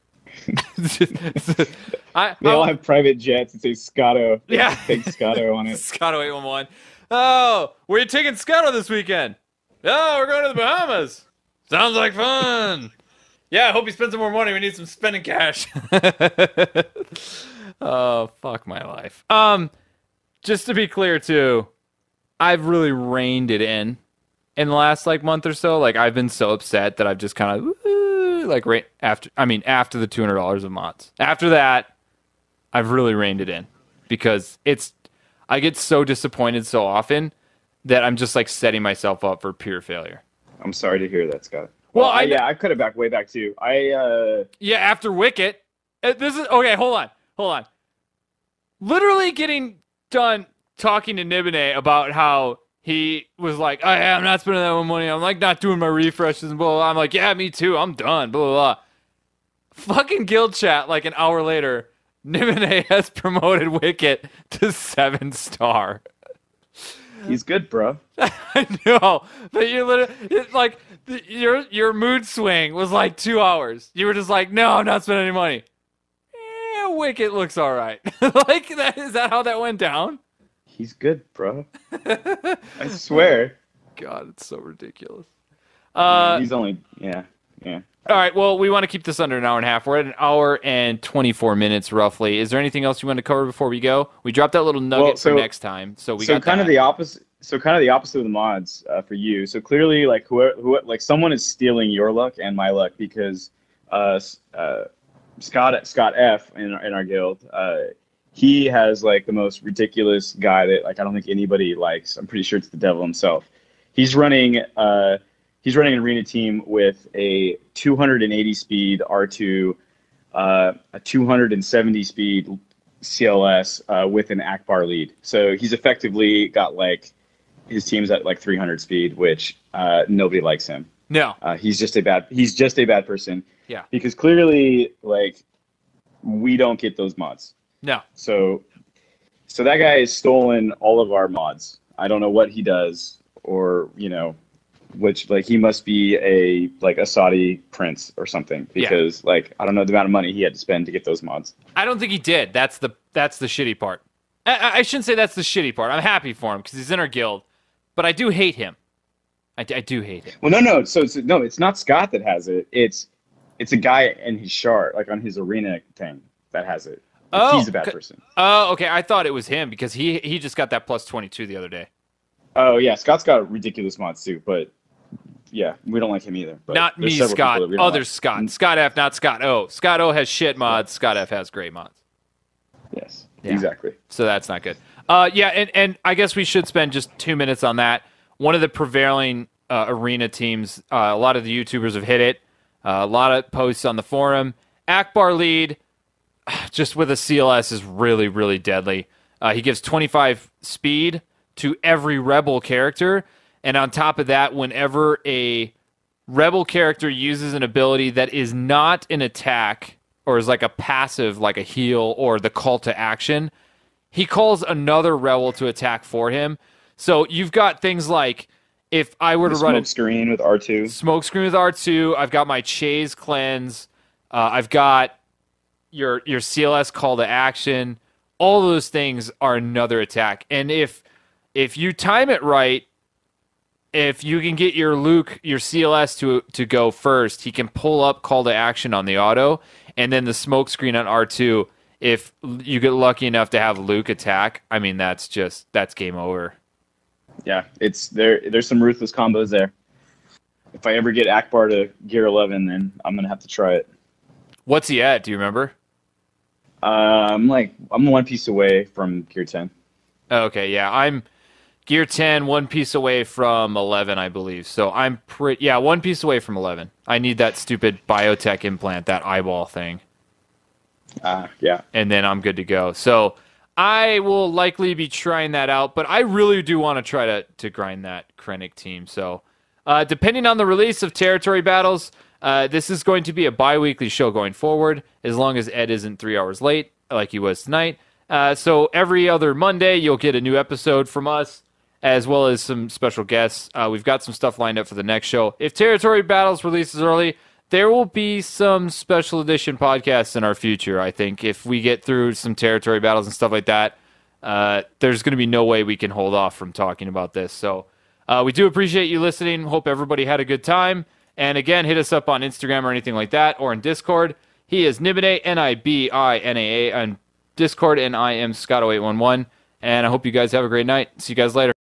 They all have private jets that say Scotto. Yeah. Big Scotto on it. Scotto 811. Oh, where are you taking Scotto this weekend? Oh, we're going to the Bahamas. Sounds like fun. Yeah, I hope you spend some more money. We need some spending cash. Oh, fuck my life. Just to be clear, too, I've really reined it in the last, like, month or so. Like, I've been so upset that I've just kind of, like, right after the $200 of mods. After that, I've really reined it in because I get so disappointed so often that I'm just, like, setting myself up for pure failure. I'm sorry to hear that, Scott. Well, I cut it back way back, too. Yeah, after Wicket. This is, okay, hold on. Literally getting done talking to Nibinay about how he was like, oh, yeah, I'm not spending that much money. I'm like not doing my refreshes and blah, blah, blah. I'm like, yeah, me too. I'm done, blah, blah, blah. Fucking guild chat, like an hour later, Nibinay has promoted Wicket to 7-star. He's good, bro. I know, but you literally, it's like, your mood swing was like 2 hours. You were just like, no, I'm not spending any money. Wicket looks all right. Like, is that how that went down? He's good, bro. I swear. God, it's so ridiculous. He's only, yeah. All right, well, we want to keep this under an hour and a half. We're at an hour and 24 minutes, roughly. Is there anything else you want to cover before we go? We dropped that little nugget for next time, so we got kind of the opposite. So kind of the opposite of the mods for you. So clearly, like who like someone is stealing your luck and my luck because Scott F in our guild, he has like the most ridiculous guy that like I don't think anybody likes. I'm pretty sure it's the devil himself. He's running an arena team with a 280 speed R2, a 270 speed CLS with an Akbar lead. So he's effectively got like his team's at like 300 speed, which nobody likes him. No. He's just a bad person. Yeah. Because clearly, like, we don't get those mods. No. So that guy has stolen all of our mods. I don't know what he does, or which, like, he must be a Saudi prince or something, because like, I don't know the amount of money he had to spend to get those mods. I don't think he did. That's the shitty part. I shouldn't say that's the shitty part. I'm happy for him because he's in our guild, but I do hate him. I do hate him. Well, no. So it's not Scott that has it. It's a guy in his shard, like on his arena thing, that has it. Oh, he's a bad person. Oh, okay. I thought it was him because he just got that plus 22 the other day. Oh yeah, Scott's got ridiculous mods too, but yeah, we don't like him either. But not me, Scott. Other Scott. Scott F, not Scott O. Scott O has shit mods. Scott F has great mods. Yes, exactly. So that's not good. And I guess we should spend just 2 minutes on that. One of the prevailing arena teams, a lot of the YouTubers have hit it. A lot of posts on the forum. Akbar lead, just with a CLS, is really, really deadly. He gives 25 speed to every rebel character. And on top of that, whenever a rebel character uses an ability that is not an attack, or is like a passive, like a heal, or the call to action, he calls another rebel to attack for him. So you've got things like, if I were to run a screen with R2, I've got my Chase cleanse, I've got your CLS call to action. All those things are another attack. And if you time it right, if you can get your Luke, your CLS to go first, he can pull up call to action on the auto, and then the smoke screen on R2. If you get lucky enough to have Luke attack, I mean, that's game over. Yeah, there's some ruthless combos there. If I ever get Akbar to gear 11, then I'm gonna have to try it. What's he at? Do you remember? I'm one piece away from gear 10. Okay, yeah, I'm gear 10, one piece away from 11, I believe. So I'm one piece away from 11. I need that stupid biotech implant, that eyeball thing. Yeah. And then I'm good to go. So I will likely be trying that out, but I really do want to try to grind that Krennic team. So depending on the release of Territory Battles, this is going to be a bi-weekly show going forward, as long as Ed isn't 3 hours late, like he was tonight. So every other Monday, you'll get a new episode from us, as well as some special guests. We've got some stuff lined up for the next show. If Territory Battles releases early, there will be some special edition podcasts in our future, I think. If we get through some Territory Battles and stuff like that, there's going to be no way we can hold off from talking about this. So we do appreciate you listening. Hope everybody had a good time. And again, hit us up on Instagram or anything like that, or in Discord. He is Nibinay, Nibinaa, on Discord, and I am Scotto811. And I hope you guys have a great night. See you guys later.